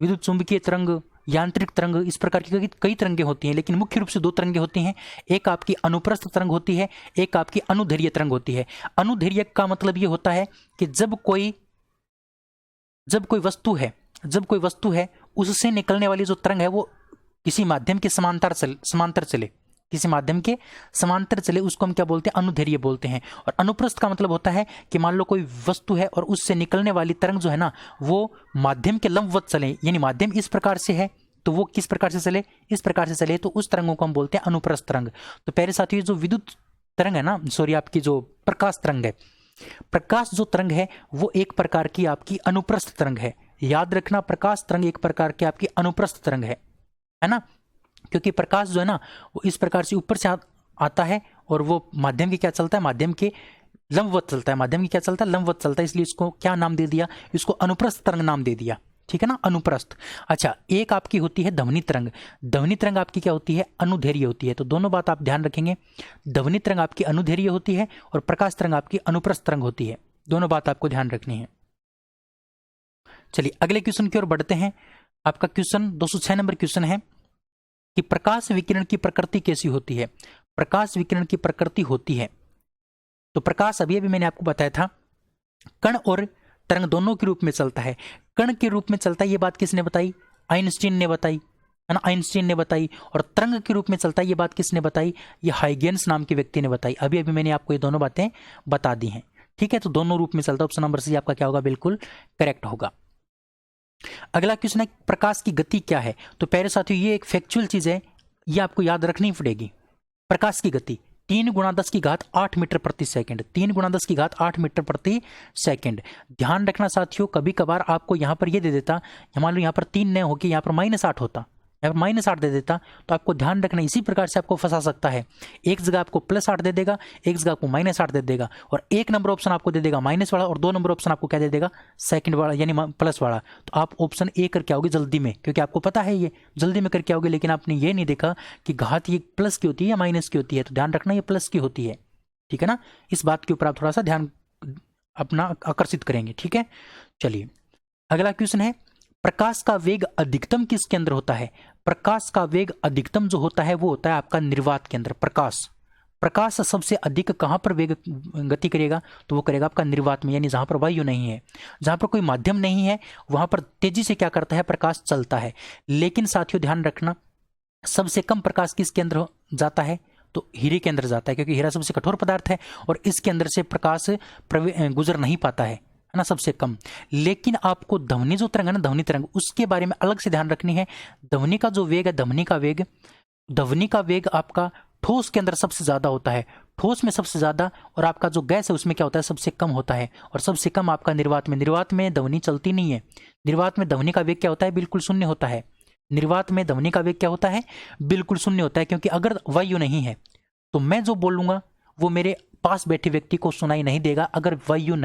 विद्युत चुंबकीय तरंग, यांत्रिक तरंग, इस प्रकार की कई तरंगें होती हैं, लेकिन मुख्य रूप से 2 तरंगें होती हैं। एक आपकी अनुप्रस्थ तरंग होती है, एक आपकी अनुदैर्घ्य तरंग होती है। अनुदैर्घ्य का मतलब ये होता है कि जब कोई वस्तु है उससे निकलने वाली जो तरंग है वो किसी माध्यम के समांतर चले, किसी माध्यम के समांतर चले, उसको हम क्या बोलते हैं? अनुदैर्घ्य बोलते हैं। और अनुप्रस्थ का मतलब होता है कि मान लो कोई वस्तु है और उससे निकलने वाली तरंग जो है ना वो माध्यम के लंबवत चले, यानी माध्यम इस प्रकार से है तो वो किस प्रकार से चले? इस प्रकार से चले, तो उस तरंगों को हम बोलते हैं अनुप्रस्थ तरंग। तो प्यारे साथियों, जो विद्युत तरंग है ना, सॉरी आपकी जो प्रकाश तरंग है, प्रकाश जो तरंग है वो एक प्रकार की आपकी अनुप्रस्थ तरंग है। याद रखना, प्रकाश तरंग एक प्रकार की आपकी अनुप्रस्थ तरंग है ना, क्योंकि प्रकाश जो है ना वो इस प्रकार से ऊपर से आता है और वो माध्यम के क्या चलता है? माध्यम के लंबवत चलता है। माध्यम की क्या चलता है? लंबवत चलता है, इसलिए इसको क्या नाम दे दिया? इसको अनुप्रस्थ तरंग नाम दे दिया, ठीक है ना, अनुप्रस्थ। अच्छा, एक आपकी होती है ध्वनि तरंग। ध्वनि तरंग आपकी क्या होती है? अनुदैर्घ्य होती है। तो दोनों बात आप ध्यान रखेंगे, ध्वनि तरंग आपकी अनुदैर्घ्य होती है और प्रकाश तरंग आपकी अनुप्रस्थ तरंग होती है। दोनों बात आपको ध्यान रखनी है। चलिए अगले क्वेश्चन की ओर बढ़ते हैं। आपका क्वेश्चन 206 नंबर क्वेश्चन है कि प्रकाश विकिरण की प्रकृति कैसी होती है? प्रकाश विकिरण की प्रकृति होती है, तो प्रकाश अभी मैंने आपको बताया था कण और तरंग दोनों के रूप में चलता है। कण के रूप में चलता है, ये बात किसने बताई? आइंस्टीन ने बताई, है ना, आइंस्टीन ने बताई। और तरंग के रूप में चलता है, ये बात किसने बताई? ये हाइगेन्स नाम के व्यक्ति ने बताई। अभी मैंने आपको ये दोनों बातें बता दी हैं, ठीक है। तो दोनों रूप में चलता है, ऑप्शन नंबर सी आपका क्या होगा? बिल्कुल करेक्ट होगा। अगला क्वेश्चन है प्रकाश की गति क्या है? तो प्यारे साथियों, ये एक फैक्चुअल चीज है, ये आपको याद रखनी पड़ेगी। प्रकाश की गति 3 × 10⁸ मीटर प्रति सेकंड, 3 × 10⁸ मीटर प्रति सेकंड। ध्यान रखना साथियों, कभी कभार आपको यहाँ पर ये दे देता, मान लो यहाँ पर 3 न होकर यहाँ पर -8 होता, यहाँ पर -8 दे देता, तो आपको ध्यान रखना इसी प्रकार से आपको फंसा सकता है। एक जगह आपको +8 दे देगा, एक जगह आपको -8 दे देगा, और एक नंबर ऑप्शन आपको दे देगा माइनस वाला, और 2 नंबर ऑप्शन आपको क्या दे देगा? सेकंड वाला यानी प्लस वाला। तो आप ऑप्शन ए करके आओगे जल्दी में, क्योंकि आपको पता है ये जल्दी में करके आओगे, लेकिन आपने ये नहीं देखा कि घात ये प्लस की होती है या माइनस की होती है। तो ध्यान रखना ये प्लस की होती है, ठीक है ना। इस बात के ऊपर आप थोड़ा सा ध्यान अपना आकर्षित करेंगे, ठीक है। चलिए अगला क्वेश्चन है प्रकाश का वेग अधिकतम किसके अंदर होता है? प्रकाश का वेग अधिकतम जो होता है वो होता है आपका निर्वात के अंदर। प्रकाश सबसे अधिक कहां पर वेग गति करेगा? तो वो करेगा आपका निर्वात में, यानी जहां पर वायु नहीं है, जहां पर कोई माध्यम नहीं है, वहां पर तेजी से क्या करता है? प्रकाश चलता है। लेकिन साथियों ध्यान रखना, सबसे कम प्रकाश किसके अंदर जाता है? तो हीरे के अंदर जाता है, क्योंकि हीरा सबसे कठोर पदार्थ है और इसके अंदर से प्रकाश गुजर नहीं पाता है ना, सबसे कम। लेकिन आपको ध्वनि जो तरंग है ना, ध्वनि तरंग, उसके बारे में अलग से ध्यान रखनी है। ध्वनि का जो वेग है, ध्वनि का वेग आपका ठोस के अंदर सबसे ज्यादा होता है, ठोस में सबसे ज्यादा, और आपका जो गैस है उसमें क्या होता है? सबसे कम होता है। और सबसे कम आपका निर्वात में ध्वनि चलती नहीं है। निर्वात में ध्वनि का वेग क्या होता है? बिल्कुल शून्य होता है। निर्वात में ध्वनि का वेग क्या होता है? बिल्कुल शून्य होता है, क्योंकि अगर वायु नहीं है तो मैं जो बोलूंगा वो मेरे पास बैठे व्यक्ति को सुनाई नहीं देगा। अगर वायु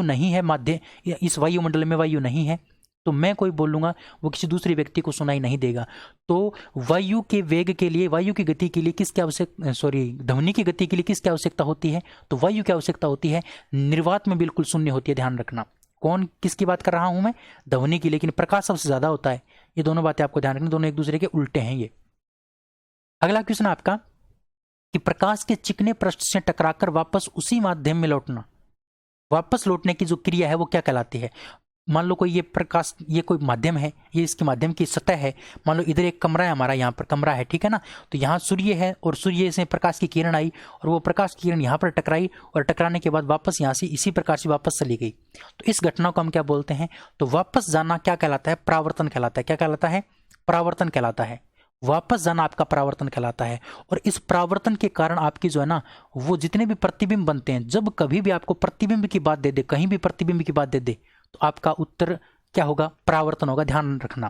नहीं है, माध्य इस वायुमंडल में वायु नहीं है, तो मैं कोई बोलूंगा वो किसी दूसरे व्यक्ति को सुनाई नहीं देगा। तो वायु के वेग के लिए, वायु की गति के लिए ध्वनि की गति के लिए किसकी आवश्यकता होती है? तो वायु की आवश्यकता होती है। निर्वात में बिल्कुल शून्य होती है। ध्यान रखना, कौन किसकी बात कर रहा हूं मैं? ध्वनि की। लेकिन प्रकाश सबसे ज्यादा होता है। ये दोनों बातें आपको ध्यान रखनी, दोनों एक दूसरे के उल्टे हैं ये। अगला क्वेश्चन आपका कि प्रकाश के चिकने पृष्ठ से टकराकर वापस उसी माध्यम में लौटना, वापस लौटने की जो क्रिया है वो क्या कहलाती है? मान लो कोई ये प्रकाश, ये कोई माध्यम है, ये इसके माध्यम की सतह है। मान लो इधर एक कमरा है, हमारा यहाँ पर कमरा है, ठीक है ना। तो यहाँ सूर्य है और सूर्य से प्रकाश की किरण आई और वो प्रकाश की किरण यहाँ पर टकराई, और टकराने के बाद वापस यहाँ से इसी प्रकार से वापस चली गई। तो इस घटना को हम क्या बोलते हैं? तो वापस जाना क्या कहलाता है? परावर्तन कहलाता है। क्या कहलाता है? परावर्तन कहलाता है। वापस जाना आपका परावर्तन कहलाता है। और इस परावर्तन के कारण आपकी जो है ना, वो जितने भी प्रतिबिंब बनते हैं, जब कभी भी आपको प्रतिबिंब की बात दे दे, कहीं भी प्रतिबिंब की बात दे दे, तो आपका उत्तर क्या होगा? परावर्तन होगा। ध्यान रखना,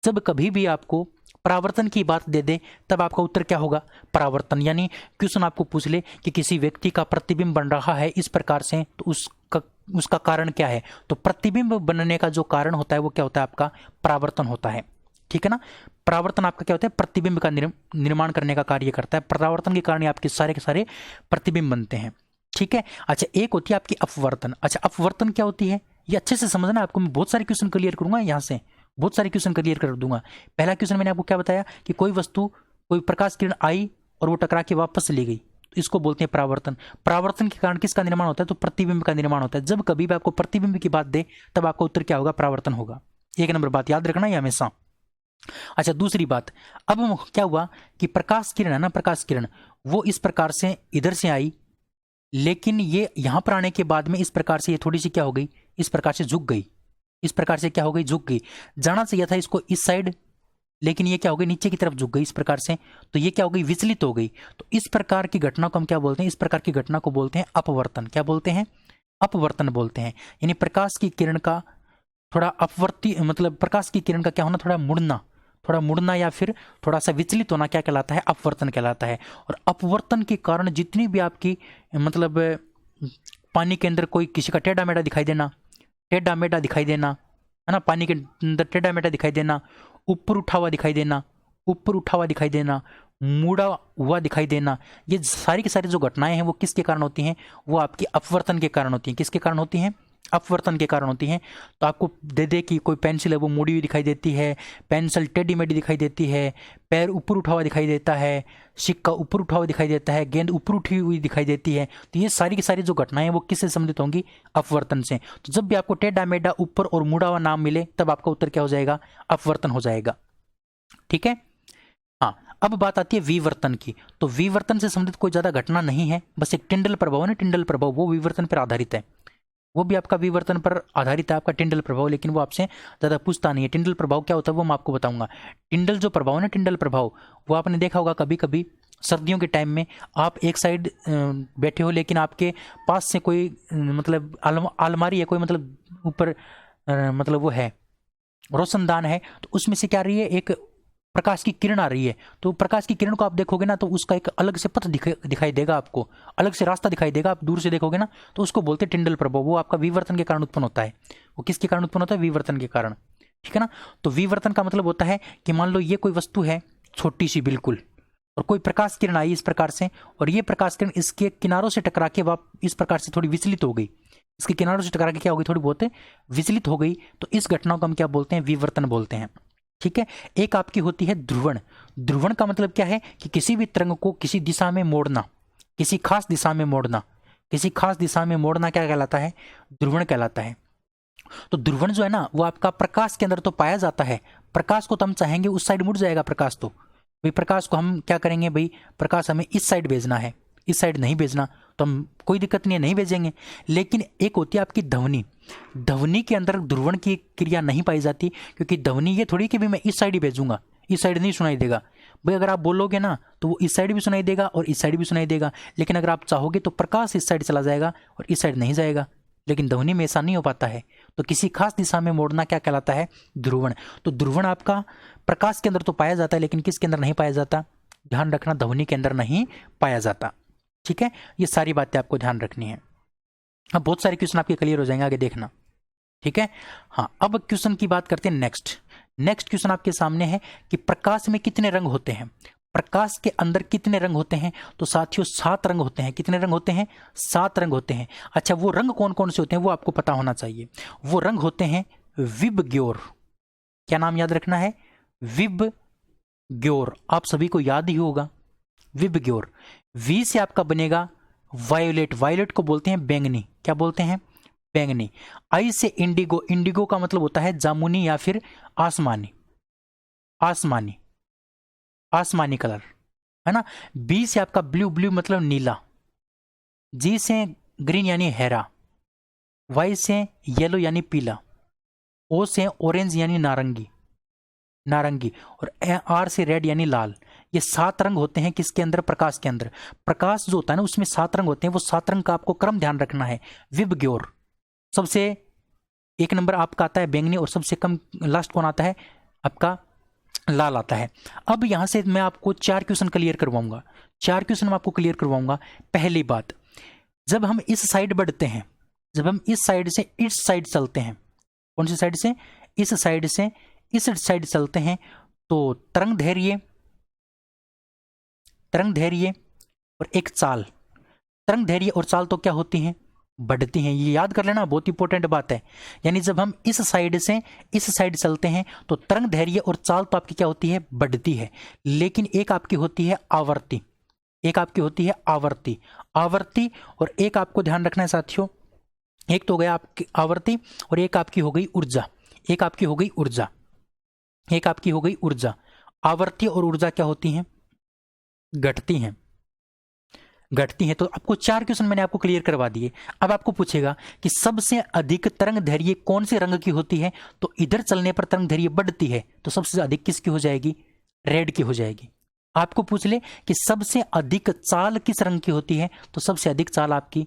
जब कभी भी आपको परावर्तन की बात दे दे तब आपका उत्तर क्या होगा? परावर्तन। यानी क्वेश्चन आपको पूछ ले कि किसी व्यक्ति का प्रतिबिंब बन रहा है इस प्रकार से, तो उसका कारण क्या है? तो प्रतिबिंब बनने का जो कारण होता है वो क्या होता है? आपका परावर्तन होता है, ठीक है ना। परावर्तन आपका क्या होता है? प्रतिबिंब का निर्माण करने का कार्य करता है। परावर्तन के कारण आपके सारे के सारे प्रतिबिंब बनते हैं, ठीक है। अच्छा, एक होती है आपकी अपवर्तन। अच्छा, अपवर्तन क्या होती है? ये अच्छे से समझना, आपको मैं बहुत सारे क्वेश्चन क्लियर करूंगा यहाँ से, बहुत सारे क्वेश्चन क्लियर कर दूंगा। पहला क्वेश्चन मैंने आपको क्या बताया कि कोई वस्तु, कोई प्रकाश किरण आई और वो टकरा के वापस चली गई, तो इसको बोलते हैं परावर्तन। परावर्तन के कारण किसका निर्माण होता है? तो प्रतिबिंब का निर्माण होता है। जब कभी भी आपको प्रतिबिंब की बात दे तब आपका उत्तर क्या होगा? परावर्तन होगा। एक नंबर बात याद रखना है हमेशा। अच्छा, दूसरी बात, अब क्या हुआ कि प्रकाश किरण है ना, प्रकाश किरण वो इस प्रकार से इधर से आई, लेकिन ये यहां पर आने के बाद में इस प्रकार से ये थोड़ी सी क्या हो गई? इस प्रकार से झुक गई। इस प्रकार से क्या हो गई? झुक गई। जाना चाहिए था इसको इस साइड, लेकिन ये क्या हो गई? नीचे की तरफ झुक गई इस प्रकार से, तो ये क्या हो गई? विचलित हो गई। तो इस प्रकार की घटना को हम क्या बोलते हैं? इस प्रकार की घटना को बोलते हैं अपवर्तन। क्या बोलते हैं? अपवर्तन बोलते हैं। यानी प्रकाश की किरण का थोड़ा अपवर्ती, मतलब प्रकाश की किरण का क्या होना? थोड़ा मुड़ना या फिर थोड़ा सा विचलित होना क्या कहलाता है? अपवर्तन कहलाता है। और अपवर्तन के कारण जितनी भी आपकी मतलब पानी के अंदर कोई किसी का टेढ़ा मेढ़ा दिखाई देना, टेढ़ा मेढ़ा दिखाई देना, है ना, पानी के अंदर टेढ़ा मेढ़ा दिखाई देना, ऊपर उठा हुआ दिखाई देना, ऊपर उठा हुआ दिखाई देना, मुड़ा हुआ दिखाई देना, ये सारी की सारी जो घटनाएं हैं वो किसके कारण होती हैं? वो आपकी अपवर्तन के कारण होती हैं। किसके कारण होती हैं? अपवर्तन के कारण होती हैं। तो आपको दे दे कि कोई पेंसिल है वो मुड़ी हुई दिखाई देती है, पेंसिल टेढ़ी मेढ़ी दिखाई देती है, पैर ऊपर उठा हुआ दिखाई देता है, सिक्का ऊपर उठा हुआ दिखाई देता है, गेंद ऊपर उठी हुई दिखाई देती है। तो ये सारी की सारी जो घटनाएं हैं वो किससे संबंधित होंगी? अपवर्तन से। तो जब भी आपको टेढ़ा मेढ़ा, ऊपर और मुड़ा हुआ नाम मिले तब आपका उत्तर क्या हो जाएगा? अपवर्तन हो जाएगा। ठीक है। हाँ, अब बात आती है विवर्तन की। तो विवर्तन से संबंधित कोई ज्यादा घटना नहीं है, बस एक टिंडल प्रभाव है ना, टिंडल प्रभाव, वो विवर्तन पर आधारित है। वो भी आपका विवर्तन पर आधारित है, आपका टिंडल प्रभाव, लेकिन वो आपसे ज़्यादा पूछता नहीं है। टिंडल प्रभाव क्या होता है वो मैं आपको बताऊंगा। टिंडल जो प्रभाव है ना, टिंडल प्रभाव, वो आपने देखा होगा कभी कभी सर्दियों के टाइम में आप एक साइड बैठे हो, लेकिन आपके पास से कोई मतलब अलमारी है, कोई मतलब ऊपर मतलब वो है रोशनदान है, तो उसमें से क्या आ रही है? एक प्रकाश की किरण आ रही है। तो प्रकाश की किरण को आप देखोगे ना तो उसका एक अलग से पथ दिखाई देगा, आपको अलग से रास्ता दिखाई देगा। आप दूर से देखोगे ना तो उसको बोलते हैं टिंडल प्रभाव। वो आपका विवर्तन के कारण उत्पन्न होता है। वो किसके कारण उत्पन्न होता है? विवर्तन के कारण। ठीक है ना। तो विवर्तन का मतलब होता है कि मान लो ये कोई वस्तु है छोटी सी बिल्कुल, और कोई प्रकाश किरण आई इस प्रकार से, और ये प्रकाश किरण इसके किनारों से टकरा के इस प्रकार से थोड़ी विचलित हो गई। इसके किनारों से टकरा के क्या हो गई? थोड़ी बहुत विचलित हो गई। तो इस घटना को हम क्या बोलते हैं? विवर्तन बोलते हैं। ठीक है। एक आपकी होती है ध्रुवण। ध्रुवण का मतलब क्या है? कि किसी भी तरंग को किसी दिशा में मोड़ना, किसी खास दिशा में मोड़ना, किसी खास दिशा में मोड़ना क्या कहलाता है? ध्रुवण कहलाता है। तो ध्रुवण जो है ना वो आपका प्रकाश के अंदर तो पाया जाता है। प्रकाश को तो हम चाहेंगे उस साइड मुड़ जाएगा प्रकाश, तो भाई प्रकाश को हम क्या करेंगे? भाई प्रकाश हमें इस साइड भेजना है, इस साइड नहीं भेजना, तो हम कोई दिक्कत नहीं है, नहीं भेजेंगे। लेकिन एक होती है आपकी ध्वनि। ध्वनि के अंदर ध्रुवण की क्रिया नहीं पाई जाती, क्योंकि ध्वनि ये थोड़ी कि भी मैं इस साइड ही भेजूंगा, इस साइड नहीं सुनाई देगा। भाई अगर आप बोलोगे ना तो वो इस साइड भी सुनाई देगा और इस साइड भी सुनाई देगा, लेकिन अगर आप चाहोगे तो प्रकाश इस साइड चला जाएगा और इस साइड नहीं जाएगा। लेकिन ध्वनि में ऐसा नहीं हो पाता है। तो किसी खास दिशा में मोड़ना क्या कहलाता है? ध्रुवण। तो ध्रुवण आपका प्रकाश के अंदर तो पाया जाता है, लेकिन किसके अंदर नहीं पाया जाता? ध्यान रखना, ध्वनि के अंदर नहीं पाया जाता। ठीक है। ये सारी बातें आपको ध्यान रखनी है। अब बहुत सारे क्वेश्चन आपके क्लियर हो जाएंगे, आगे देखना। ठीक है। हाँ, अब क्वेश्चन की बात करते हैं नेक्स्ट क्वेश्चन आपके सामने है कि प्रकाश में कितने रंग होते हैं? प्रकाश के अंदर कितने रंग होते हैं? तो साथियों 7 रंग होते हैं। कितने रंग होते हैं? 7 रंग होते हैं। अच्छा, वो रंग कौन कौन से होते हैं वो आपको पता होना चाहिए। वो रंग होते हैं विबग्योर। क्या नाम याद रखना है? विबग्योर। आप सभी को याद ही होगा विबग्योर। वी से आपका बनेगा वायोलेट। वायोलेट को बोलते हैं बैंगनी। क्या बोलते हैं? बैंगनी। आई से इंडिगो। इंडिगो का मतलब होता है जामुनी या फिर आसमानी, आसमानी, आसमानी कलर, है ना। बी से आपका ब्लू। ब्लू मतलब नीला। जी से ग्रीन यानी हरा। वाई से येलो यानी पीला। ओ से ऑरेंज यानी नारंगी, नारंगी। और आर से रेड यानी लाल। ये 7 रंग होते हैं किसके अंदर? प्रकाश के अंदर। प्रकाश जो होता है ना उसमें 7 रंग होते हैं। वो 7 रंग का आपको क्रम ध्यान रखना है। विबग्योर सबसे 1 नंबर आपका आता है बैंगनी, और सबसे कम लास्ट कौन आता है? आपका लाल आता है। अब यहां से मैं आपको 4 क्वेश्चन क्लियर करवाऊंगा। 4 क्वेश्चन मैं आपको क्लियर करवाऊंगा। पहली बात, जब हम इस साइड बढ़ते हैं, जब हम इस साइड से इस साइड चलते हैं, कौन सी साइड से? इस साइड से इस साइड चलते हैं, तो तरंग धैर्य, तरंग धैर्य और एक चाल। तरंग धैर्य और चाल तो क्या होती हैं? बढ़ती हैं। ये याद कर लेना, बहुत इंपॉर्टेंट बात है। यानी जब हम इस साइड से इस साइड चलते हैं तो तरंग दैर्घ्य और चाल तो आपकी क्या होती है, बढ़ती है। लेकिन एक आपकी होती है आवर्ती, एक आपकी होती है आवर्ती, आवर्ती, और एक आपको ध्यान रखना है साथियों, एक तो हो गया आपकी आवर्ती और एक आपकी हो गई ऊर्जा, एक आपकी हो गई ऊर्जा, एक आपकी हो गई ऊर्जा। आवर्ती और ऊर्जा क्या होती हैं, घटती हैं, घटती हैं। तो आपको 4 क्वेश्चन मैंने आपको क्लियर करवा दिए। अब आपको पूछेगा कि सबसे अधिक तरंग दैर्घ्य कौन से रंग की होती है, तो इधर चलने पर तरंग दैर्घ्य बढ़ती है, तो सबसे अधिक किसकी हो जाएगी, रेड की हो जाएगी। आपको पूछ ले कि सबसे अधिक चाल किस रंग की होती है, तो सबसे अधिक चाल आपकी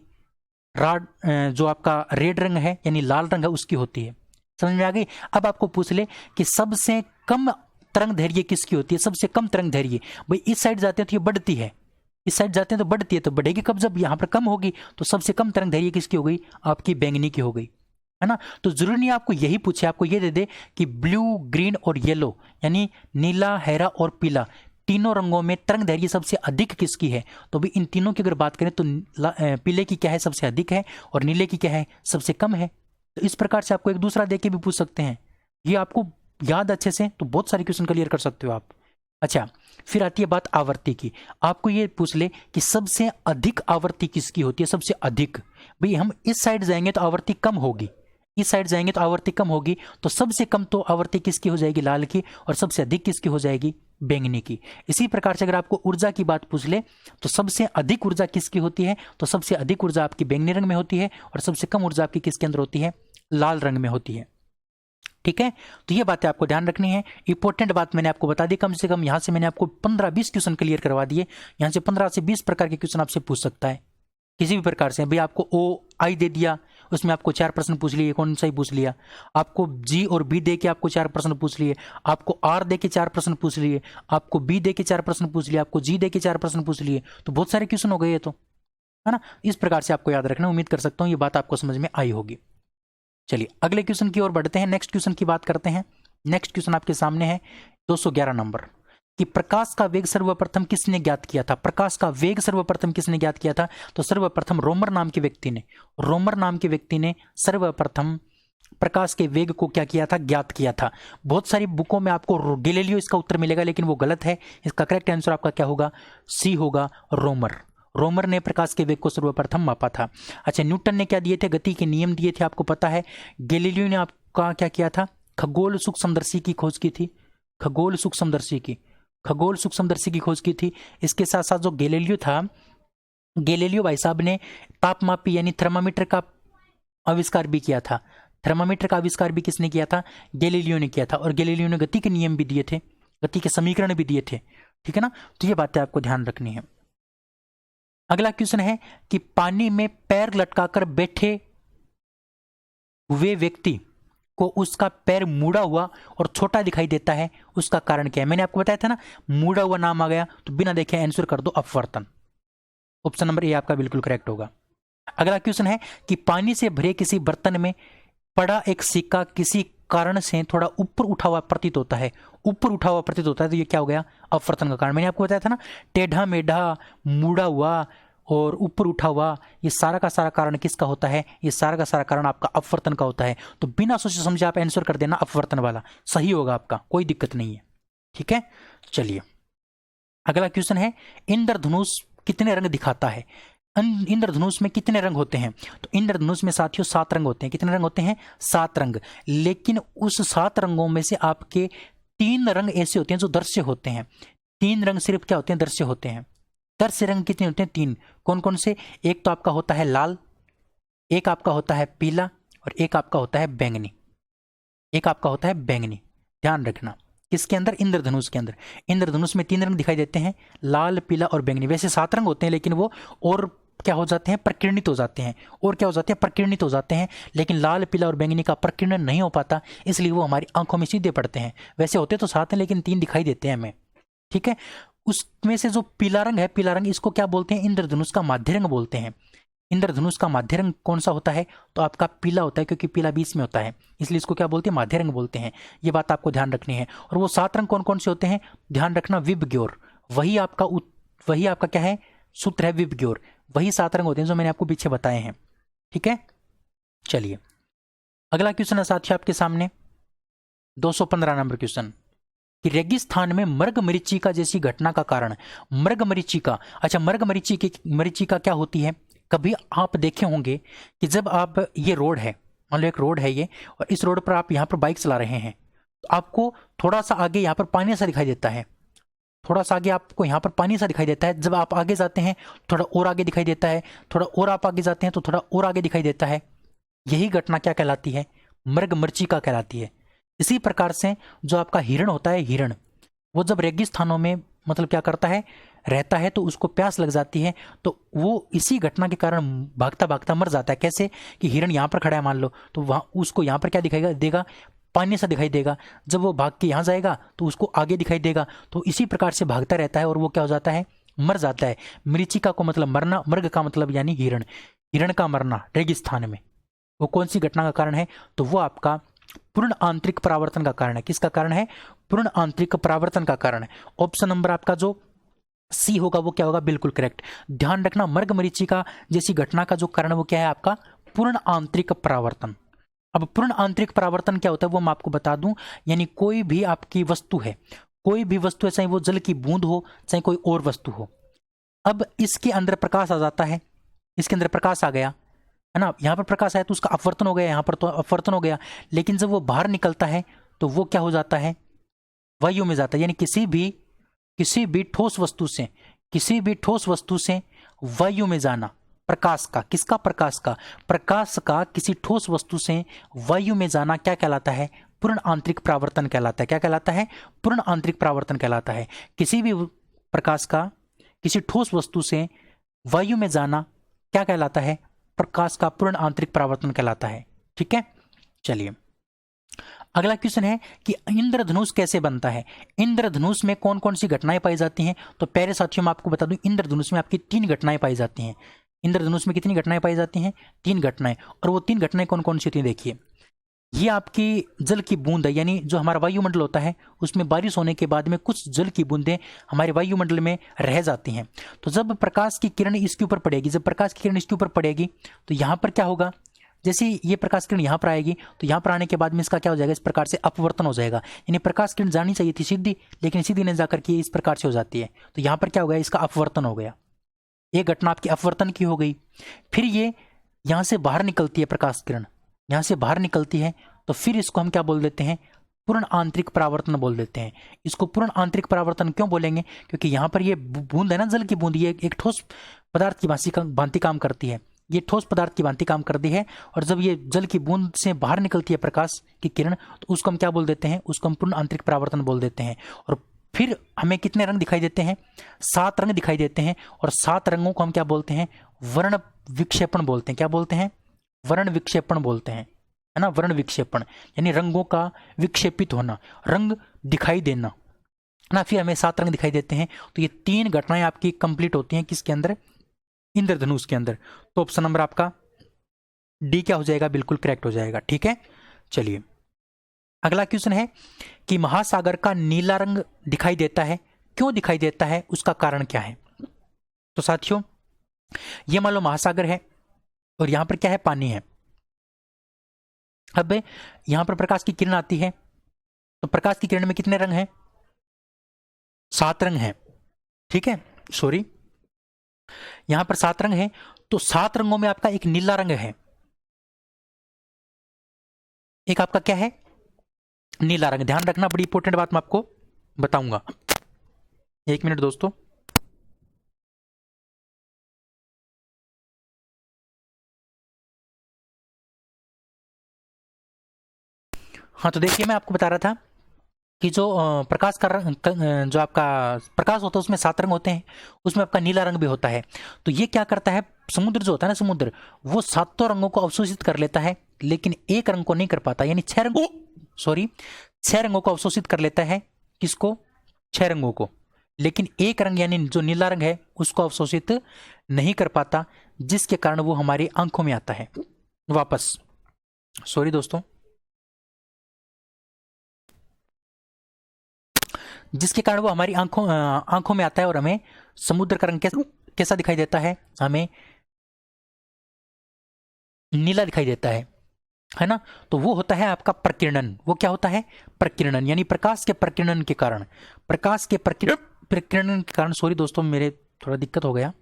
जो आपका रेड रंग है यानी लाल रंग है उसकी होती है। समझ में आ गई। अब आपको पूछ ले कि सबसे कम तरंग दैर्घ्य किसकी होती है, सबसे कम तरंग दैर्घ्य, भाई इस साइड जाते हैं तो ये बढ़ती है, इस साइड जाते हैं तो बढ़ती है, तो बढ़ेगी कब, जब यहां पर कम होगी। तो सबसे कम तरंग दैर्घ्य किसकी हो गई, आपकी बैंगनी की हो गई, है ना। तो जरूरी नहीं आपको यही पूछे, आपको ये दे दे कि ब्लू, ग्रीन और येलो यानी नीला, हरा और पीला, तीनों रंगों में तरंग दैर्घ्य सबसे अधिक किसकी है। तो भी इन तीनों की अगर बात करें तो पीले की क्या है, सबसे अधिक है, और नीले की क्या है, सबसे कम है। तो इस प्रकार से आपको एक दूसरा देके भी पूछ सकते हैं। ये आपको याद अच्छे से तो बहुत सारे क्वेश्चन क्लियर कर सकते हो आप। अच्छा, फिर आती है बात आवर्ती की। आपको ये पूछ ले कि सबसे अधिक आवर्ती किसकी होती है, सबसे अधिक, भाई हम इस साइड जाएंगे तो आवर्ती कम होगी, इस साइड जाएंगे तो आवर्ती कम होगी, तो सबसे कम तो आवर्ती किसकी हो जाएगी, लाल की, और सबसे अधिक किसकी हो जाएगी, बैंगनी की। इसी प्रकार से अगर आपको ऊर्जा की बात पूछ ले तो सबसे अधिक ऊर्जा किसकी होती है, तो सबसे अधिक ऊर्जा आपकी बैंगनी रंग में होती है, और सबसे कम ऊर्जा आपकी किसके अंदर होती है, लाल रंग में होती है। ठीक है, तो ये बातें आपको ध्यान रखनी है। इंपॉर्टेंट बात मैंने आपको बता दी, कम से कम यहां से मैंने आपको 15-20 क्वेश्चन क्लियर करवा दिए। यहां से 15 से 20 प्रकार के क्वेश्चन आपसे पूछ सकता है किसी भी प्रकार से। भाई आपको ओ आई दे दिया, उसमें आपको 4 प्रश्न पूछ लिए, कौन सा ही पूछ लिया। आपको जी और बी दे के आपको 4 प्रश्न पूछ लिए, आपको आर दे के 4 प्रश्न पूछ लिए, आपको बी दे के 4 प्रश्न पूछ लिए, आपको जी दे के 4 प्रश्न पूछ लिए, तो बहुत सारे क्वेश्चन हो गए ये तो, है ना। इस प्रकार से आपको याद रखना। उम्मीद कर सकता हूं ये बात आपको समझ में आई होगी। चलिए अगले क्वेश्चन की ओर बढ़ते हैं, नेक्स्ट क्वेश्चन की बात करते हैं। नेक्स्ट क्वेश्चन आपके सामने है 211 नंबर, कि प्रकाश का वेग सर्वप्रथम किसने ज्ञात किया था। प्रकाश का वेग सर्वप्रथम किसने ज्ञात किया था, तो सर्वप्रथम रोमर नाम के व्यक्ति ने, रोमर नाम के व्यक्ति ने सर्वप्रथम प्रकाश के वेग को क्या किया था, ज्ञात किया था। बहुत सारी बुकों में आपको गैलीलियो इसका उत्तर मिलेगा, लेकिन वो गलत है। इसका करेक्ट आंसर आपका क्या होगा, सी होगा, रोमर। रोमर ने प्रकाश के वेग को सर्वप्रथम मापा था। अच्छा, न्यूटन ने क्या दिए थे, गति के नियम दिए थे, आपको पता है। गैलीलियो ने आपका क्या किया था, खगोल सूक्ष्मदर्शी की खोज की थी, खगोल सूक्ष्मदर्शी की, खगोल सूक्ष्मदर्शी की खोज की थी। इसके साथ साथ जो गैलीलियो था, गैलीलियो भाई साहब ने तापमापी यानी थर्मामीटर का आविष्कार भी किया था। थर्मामीटर का आविष्कार भी किसने किया था, गैलीलियो ने किया था। और गैलीलियो ने गति के नियम भी दिए थे, गति के समीकरण भी दिए थे। ठीक है ना, तो ये बातें आपको ध्यान रखनी है। अगला क्वेश्चन है कि पानी में पैर लटकाकर बैठे हुए व्यक्ति को उसका पैर मुड़ा हुआ और छोटा दिखाई देता है, उसका कारण क्या है। मैंने आपको बताया था ना, मुड़ा हुआ नाम आ गया तो बिना देखे आंसर कर दो अपवर्तन। ऑप्शन नंबर ए आपका बिल्कुल करेक्ट होगा। अगला क्वेश्चन है कि पानी से भरे किसी बर्तन में पड़ा एक सिक्का किसी कारण से थोड़ा ऊपर उठा हुआ प्रतीत होता है, ऊपर उठा हुआ प्रतीत होता है, तो ये क्या हो गया, अपवर्तन का कारण। मैंने आपको बताया था ना, टेढ़ा मेढ़ा, मुड़ा हुआ और ऊपर उठा हुआ, ये सारा का सारा कारण किसका होता है, ये सारा का सारा कारण आपका अपवर्तन का होता है। तो बिना सोचे समझे आप आंसर कर देना अपवर्तन वाला, सही होगा आपका, कोई दिक्कत नहीं है। ठीक है, चलिए अगला क्वेश्चन है, इंद्रधनुष कितने रंग दिखाता है। इंद्रधनुष में कितने रंग होते हैं, तो इंद्रधनुष में साथियों 7 रंग होते हैं। कितने रंग होते हैं, 7 रंग। लेकिन उस 7 रंगों में से आपके 3 रंग ऐसे होते हैं जो दृश्य होते हैं। 3 रंग सिर्फ क्या होते हैं, दृश्य होते हैं। दृश्य रंग कितने होते हैं, 3। कौन कौन से, एक तो आपका होता है लाल, एक आपका होता है पीला, और एक आपका होता है बैंगनी, एक आपका होता है बैंगनी। ध्यान रखना, किसके अंदर, इंद्रधनुष के अंदर। इंद्रधनुष में 3 रंग दिखाई देते हैं, लाल, पीला और बैंगनी। वैसे 7 रंग होते हैं, लेकिन वो और क्या हो जाते हैं, प्रकीर्णित हो जाते हैं, और क्या हो जाते हैं, प्रकीर्णित हो जाते हैं। लेकिन लाल, पीला और बैंगनी का प्रकीर्णन नहीं हो पाता, इसलिए वो हमारी आंखों में सीधे पड़ते हैं। वैसे होते तो 7 हैं, लेकिन 3 दिखाई देते हैं हमें। ठीक है, उसमें से जो पीला रंग है, पीला रंग, इसको क्या बोलते हैं, इंद्रधनुष का माध्य रंग बोलते हैं। इंद्रधनुष का माध्य रंग कौन सा होता है, तो आपका पीला होता है, क्योंकि पीला बीच में होता है, इसलिए इसको क्या बोलते हैं, माध्य रंग बोलते हैं। ये बात आपको ध्यान रखनी है। और वो 7 रंग कौन कौन से होते हैं, ध्यान रखना, विबग्योर, वही आपका क्या है, सूत्र है विबग्योर। वही 7 रंग होते हैं जो मैंने आपको पीछे बताए हैं। ठीक है, चलिए अगला क्वेश्चन है साथियों आपके सामने 215 नंबर क्वेश्चन कि रेगिस्तान में मृगमरीचिका जैसी घटना का कारण। मृगमरीचिका, अच्छा मृगमरीचिका क्या होती है? कभी आप देखे होंगे कि जब आप, ये रोड है, मान लो एक रोड है ये, और इस रोड पर आप यहाँ पर बाइक चला रहे हैं, तो आपको थोड़ा सा आगे यहाँ पर पानी सा दिखाई देता है, थोड़ा सा आगे आपको यहाँ पर पानी सा दिखाई देता है। जब आप आगे जाते हैं थोड़ा और आगे दिखाई देता है, थोड़ा और आप आगे जाते हैं तो थोड़ा और आगे दिखाई देता है। यही घटना क्या कहलाती है? मृगमरीचिका कहलाती है। इसी प्रकार से जो आपका हिरण होता है, हिरण, वो जब रेगिस्तानों में मतलब क्या करता है, रहता है, तो उसको प्यास लग जाती है, तो वो इसी घटना के कारण भागता भागता मर जाता है। कैसे कि हिरण यहाँ पर खड़ा है मान लो, तो वहाँ उसको यहाँ पर क्या दिखाई देगा? पानी सा दिखाई देगा। जब वो भाग के यहाँ जाएगा तो उसको आगे दिखाई देगा, तो इसी प्रकार से भागता रहता है और वो क्या हो जाता है? मर जाता है। मरीचिका को मतलब मरना, मृग का मतलब यानी हिरण, हिरण का मरना रेगिस्तान में वो कौन सी घटना का कारण है? तो वो आपका पूर्ण आंतरिक परावर्तन का कारण है। किसका कारण है? पूर्ण आंतरिक परावर्तन का कारण है। ऑप्शन नंबर आपका जो सी होगा वो क्या होगा? बिल्कुल करेक्ट। ध्यान रखना, मृगमरीचिका जैसी घटना का जो कारण है वो क्या है? आपका पूर्ण आंतरिक परावर्तन। अब पूर्ण आंतरिक परावर्तन क्या होता है वो मैं आपको बता दूं, यानी कोई भी आपकी वस्तु है, कोई भी वस्तु है, चाहे वो जल की बूंद हो, चाहे कोई और वस्तु हो, अब इसके अंदर प्रकाश आ जाता है, इसके अंदर प्रकाश आ गया है ना, यहाँ पर प्रकाश आया तो उसका अपवर्तन हो गया, यहाँ पर तो अपवर्तन हो गया, लेकिन जब वो बाहर निकलता है तो वो क्या हो जाता है? वायु में जाता है। यानी किसी भी ठोस वस्तु से, किसी भी ठोस वस्तु से वायु में जाना, प्रकाश का, किसका? प्रकाश का, प्रकाश का किसी ठोस वस्तु से वायु में जाना क्या कहलाता है? पूर्ण आंतरिक परावर्तन कहलाता है। क्या कहलाता है? पूर्ण आंतरिक परावर्तन कहलाता है। किसी भी प्रकाश का किसी ठोस वस्तु से वायु में जाना क्या कहलाता है? प्रकाश का पूर्ण आंतरिक परावर्तन कहलाता है। ठीक है, चलिए अगला क्वेश्चन है कि इंद्रधनुष कैसे बनता है? इंद्रधनुष में कौन कौन सी घटनाएं पाई जाती हैं? तो प्यारे साथियों मैं आपको बता दूं, इंद्रधनुष में आपकी 3 घटनाएं पाई जाती हैं। इंद्रधनुष में कितनी घटनाएं पाई जाती हैं? 3 घटनाएं। और वो 3 घटनाएं कौन कौन सी होती हैं? देखिए, ये आपकी जल की बूंद है, यानी जो हमारा वायुमंडल होता है उसमें बारिश होने के बाद में कुछ जल की बूंदें हमारे वायुमंडल में रह जाती हैं। तो जब प्रकाश की किरण इसके ऊपर पड़ेगी, जब प्रकाश की किरण इसके ऊपर पड़ेगी तो यहाँ पर क्या होगा? जैसे ये प्रकाश किरण यहाँ पर आएगी तो यहाँ पर आने के बाद में इसका क्या हो जाएगा? इस प्रकार से अपवर्तन हो जाएगा। यानी प्रकाश किरण जानी चाहिए थी सीधी, लेकिन सीधी नहीं जाकर के इस प्रकार से हो जाती है, तो यहाँ पर क्या हो गया? इसका अपवर्तन हो गया। ये घटना आपकी अपवर्तन की हो गई। फिर ये यहाँ से बाहर निकलती है, प्रकाश किरण यहाँ से बाहर निकलती है, तो फिर इसको हम क्या बोल देते हैं? पूर्ण आंतरिक परावर्तन बोल देते हैं। इसको पूर्ण आंतरिक परावर्तन क्यों बोलेंगे? क्योंकि यहाँ पर ये बूंद है ना, जल की बूंद, ये एक ठोस पदार्थ की भांति काम करती है, ये ठोस पदार्थ की भांति काम करती है। और जब ये जल की बूंद से बाहर निकलती है प्रकाश की किरण, तो उसको हम क्या बोल देते हैं? उसको हम पूर्ण आंतरिक परावर्तन बोल देते हैं। और फिर हमें कितने रंग दिखाई देते हैं? 7 रंग दिखाई देते हैं। और 7 रंगों को हम क्या बोलते हैं? वर्ण विक्षेपण बोलते हैं। क्या बोलते हैं? वर्ण विक्षेपण बोलते हैं, है ना। वर्ण विक्षेपण यानी रंगों का विक्षेपित होना, रंग दिखाई देना, है ना। फिर हमें 7 रंग दिखाई देते हैं। तो ये 3 घटनाएं आपकी कंप्लीट होती हैं किसके अंदर? इंद्रधनुष के अंदर। तो ऑप्शन नंबर आपका डी क्या हो जाएगा? बिल्कुल करेक्ट हो जाएगा। ठीक है, चलिए अगला क्वेश्चन है कि महासागर का नीला रंग दिखाई देता है, क्यों दिखाई देता है? उसका कारण क्या है? तो साथियों ये मान लो महासागर है और यहां पर क्या है? पानी है। अब यहां पर प्रकाश की किरण आती है, तो प्रकाश की किरण में कितने रंग हैं? 7 रंग हैं। ठीक है, सॉरी, यहां पर 7 रंग हैं। तो 7 रंगों में आपका एक नीला रंग है, एक आपका क्या है? नीला रंग। ध्यान रखना, बड़ी इंपॉर्टेंट बात मैं आपको बताऊंगा। 1 मिनट दोस्तों। हाँ, तो देखिए मैं आपको बता रहा था कि जो प्रकाश का रंग, जो आपका प्रकाश होता है उसमें 7 रंग होते हैं, उसमें आपका नीला रंग भी होता है। तो ये क्या करता है? समुद्र जो होता है ना, समुद्र, वो 7 रंगों को अवशोषित कर लेता है, लेकिन एक रंग को नहीं कर पाता। यानी 6 रंगों को अवशोषित कर लेता है। किसको? 6 रंगों को। लेकिन एक रंग यानी जो नीला रंग है उसको अवशोषित नहीं कर पाता, जिसके कारण वो हमारी आंखों में आता है वापस। सॉरी दोस्तों, जिसके कारण वो हमारी आंखों में आता है और हमें समुद्र का रंग कैसा दिखाई देता है? हमें नीला दिखाई देता है ना, तो वो होता है आपका प्रकीर्णन। वो क्या होता है? प्रकीर्णन, यानी प्रकाश के प्रकीर्णन के कारण, प्रकाश के प्रकीर्णन के कारण, सॉरी दोस्तों मेरे थोड़ा दिक्कत हो गया।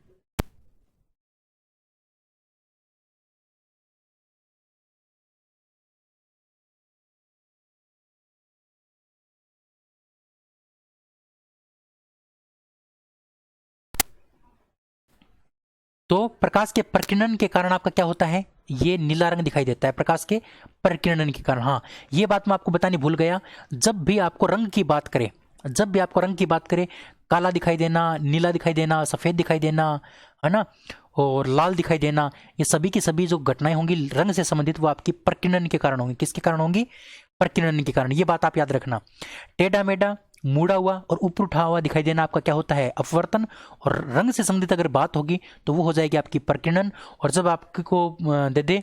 तो प्रकाश के प्रकीर्णन के कारण आपका क्या होता है? ये नीला रंग दिखाई देता है, प्रकाश के प्रकीर्णन के कारण। हाँ, ये बात मैं आपको बतानी भूल गया। जब भी आपको रंग की बात करें, जब भी आपको रंग की बात करें, काला दिखाई देना, नीला दिखाई देना, सफ़ेद दिखाई देना, है ना, और लाल दिखाई देना, ये सभी की सभी जो घटनाएं होंगी रंग से संबंधित, वो आपकी प्रकीर्णन के कारण होंगी। किसके कारण होंगी? प्रकीर्णन के कारण। ये बात आप याद रखना। टेढ़ा मेढ़ा, मुड़ा हुआ और ऊपर उठा हुआ दिखाई देना आपका क्या होता है? अपवर्तन। और रंग से संबंधित अगर बात होगी तो वो हो जाएगी आपकी प्रकीर्णन। और जब आपको दे दे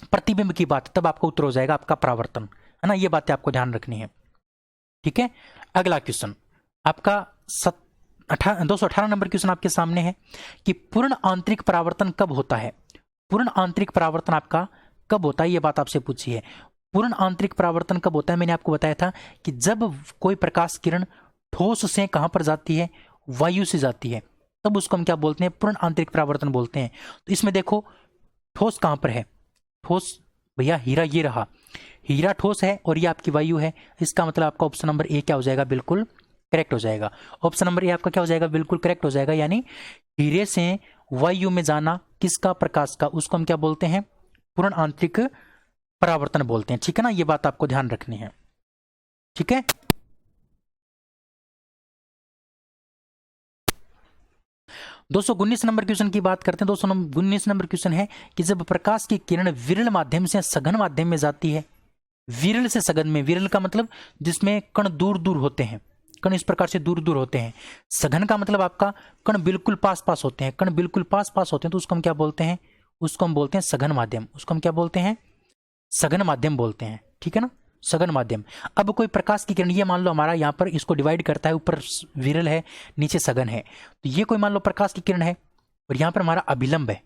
प्रतिबिंब की बात, तब आपका उत्तर हो जाएगा आपका परावर्तन, है ना। ये बातें आपको ध्यान रखनी है, ठीक है। अगला क्वेश्चन आपका 218 नंबर क्वेश्चन आपके सामने है कि पूर्ण आंतरिक परावर्तन कब होता है? पूर्ण आंतरिक परावर्तन आपका कब होता है, ये बात आपसे पूछी है। पूर्ण आंतरिक परावर्तन कब होता है? मैंने आपको बताया था कि जब कोई प्रकाश किरण ठोस से कहां पर जाती है? वायु से जाती है, तब उसको हम क्या बोलते हैं? पूर्ण आंतरिक परावर्तन बोलते हैं। तो इसमें देखो ठोस कहां पर है? ठोस भैया हीरा ये रहा, हीरा ठोस है और ये आपकी वायु है। इसका मतलब आपका ऑप्शन नंबर ए क्या हो जाएगा? बिल्कुल करेक्ट हो जाएगा। ऑप्शन नंबर ए आपका क्या हो जाएगा? बिल्कुल करेक्ट हो जाएगा। यानी हीरे से वायु में जाना किसका? प्रकाश का, उसको हम क्या बोलते हैं? पूर्ण आंतरिक परावर्तन बोलते हैं, ठीक है ना। ये बात आपको ध्यान रखनी है, ठीक है। दोस्तों 19 नंबर क्वेश्चन की बात करते हैं। 219 नंबर क्वेश्चन है कि जब प्रकाश की किरण विरल माध्यम से सघन माध्यम में जाती है, विरल से सघन में, विरल का मतलब जिसमें कण दूर दूर होते हैं, कण इस प्रकार से दूर दूर होते हैं। सघन का मतलब आपका कण बिल्कुल पास पास होते हैं, कण बिल्कुल पास पास होते हैं, तो उसको हम क्या बोलते हैं? उसको हम बोलते हैं सघन माध्यम। उसको हम क्या बोलते हैं? सघन माध्यम बोलते हैं, ठीक है ना, सघन माध्यम। अब कोई प्रकाश की किरण, ये मान लो हमारा यहाँ पर इसको डिवाइड करता है, ऊपर विरल है नीचे सघन है, तो ये कोई मान लो प्रकाश की किरण है और यहाँ पर हमारा अभिलंब है,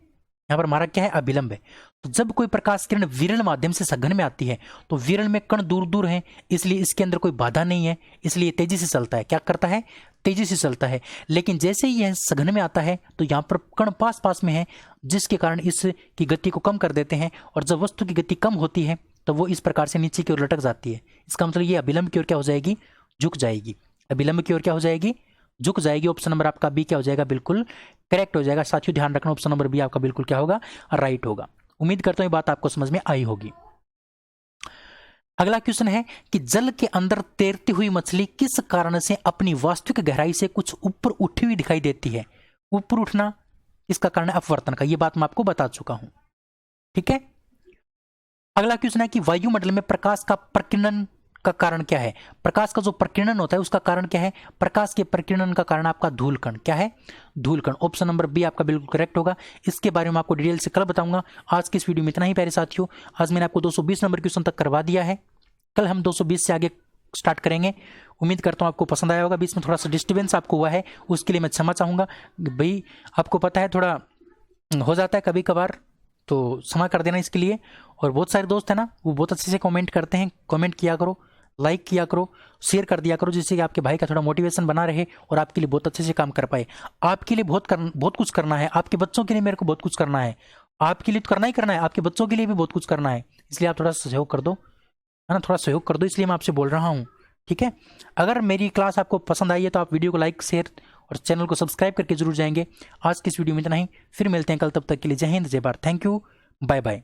यहाँ पर हमारा क्या है? अभिलंब है। तो जब कोई प्रकाश किरण विरल माध्यम से सघन में आती है तो विरल में कण दूर दूर हैं, इसलिए इसके अंदर कोई बाधा नहीं है, इसलिए तेजी से चलता है। क्या करता है? तेजी से चलता है। लेकिन जैसे ही यह सघन में आता है तो यहाँ पर कण पास पास में है, जिसके कारण इसकी गति को कम कर देते हैं, और जब वस्तु की गति कम होती है तो वो इस प्रकार से नीचे की ओर लटक जाती है। इसका मतलब ये अभिलंब की ओर क्या हो जाएगी? झुक जाएगी। अभिलंब की ओर क्या हो जाएगी? झुक जाएगी। ऑप्शन नंबर आपका बी क्या हो जाएगा? बिल्कुल करेक्ट हो जाएगा। साथियों ध्यान रखना, ऑप्शन नंबर बी आपका बिल्कुल क्या होगा? राइट होगा। उम्मीद करता हूं ये बात आपको समझ में आई होगी। अगला क्वेश्चन है कि जल के अंदर तैरती हुई मछली किस कारण से अपनी वास्तविक गहराई से कुछ ऊपर उठी हुई दिखाई देती है? ऊपर उठना इसका कारण है अपवर्तन का, यह बात मैं आपको बता चुका हूं, ठीक है। अगला क्वेश्चन है कि वायुमंडल में प्रकाश का प्रकीर्णन का कारण क्या है? प्रकाश का जो प्रकीर्णन होता है उसका कारण क्या है? प्रकाश के प्रकीर्णन का कारण आपका धूलकण। क्या है? धूलकण। ऑप्शन नंबर बी आपका बिल्कुल करेक्ट होगा। इसके बारे में आपको डिटेल से कल बताऊंगा। आज की इस वीडियो में इतना ही प्यारे साथियों। आज मैंने आपको 220 नंबर क्वेश्चन तक करवा दिया है, कल हम 220 से आगे स्टार्ट करेंगे। उम्मीद करता हूँ आपको पसंद आया होगा। बीच में थोड़ा सा डिस्टर्बेंस आपको हुआ है, उसके लिए मैं क्षमा चाहूँगा। भाई आपको पता है थोड़ा हो जाता है कभी कभार, तो क्षमा कर देना इसके लिए। और बहुत सारे दोस्त हैं ना, वो बहुत अच्छे से कमेंट करते हैं। कमेंट किया करो, लाइक किया करो, शेयर कर दिया करो, जिससे कि आपके भाई का थोड़ा मोटिवेशन बना रहे और आपके लिए बहुत अच्छे से काम कर पाए। आपके लिए बहुत कुछ करना है, आपके बच्चों के लिए मेरे को बहुत कुछ करना है। आपके लिए तो करना ही करना है, आपके बच्चों के लिए भी बहुत कुछ करना है। इसलिए आप थोड़ा सहयोग कर दो, है ना, थोड़ा सहयोग कर दो, इसलिए मैं आपसे बोल रहा हूँ, ठीक है। अगर मेरी क्लास आपको पसंद आई है तो आप वीडियो को लाइक, शेयर और चैनल को सब्सक्राइब करके जरूर जाएंगे। आज की इस वीडियो में इतना ही, फिर मिलते हैं कल। तब तक के लिए जय हिंद, जय Bharat, thank you, bye bye.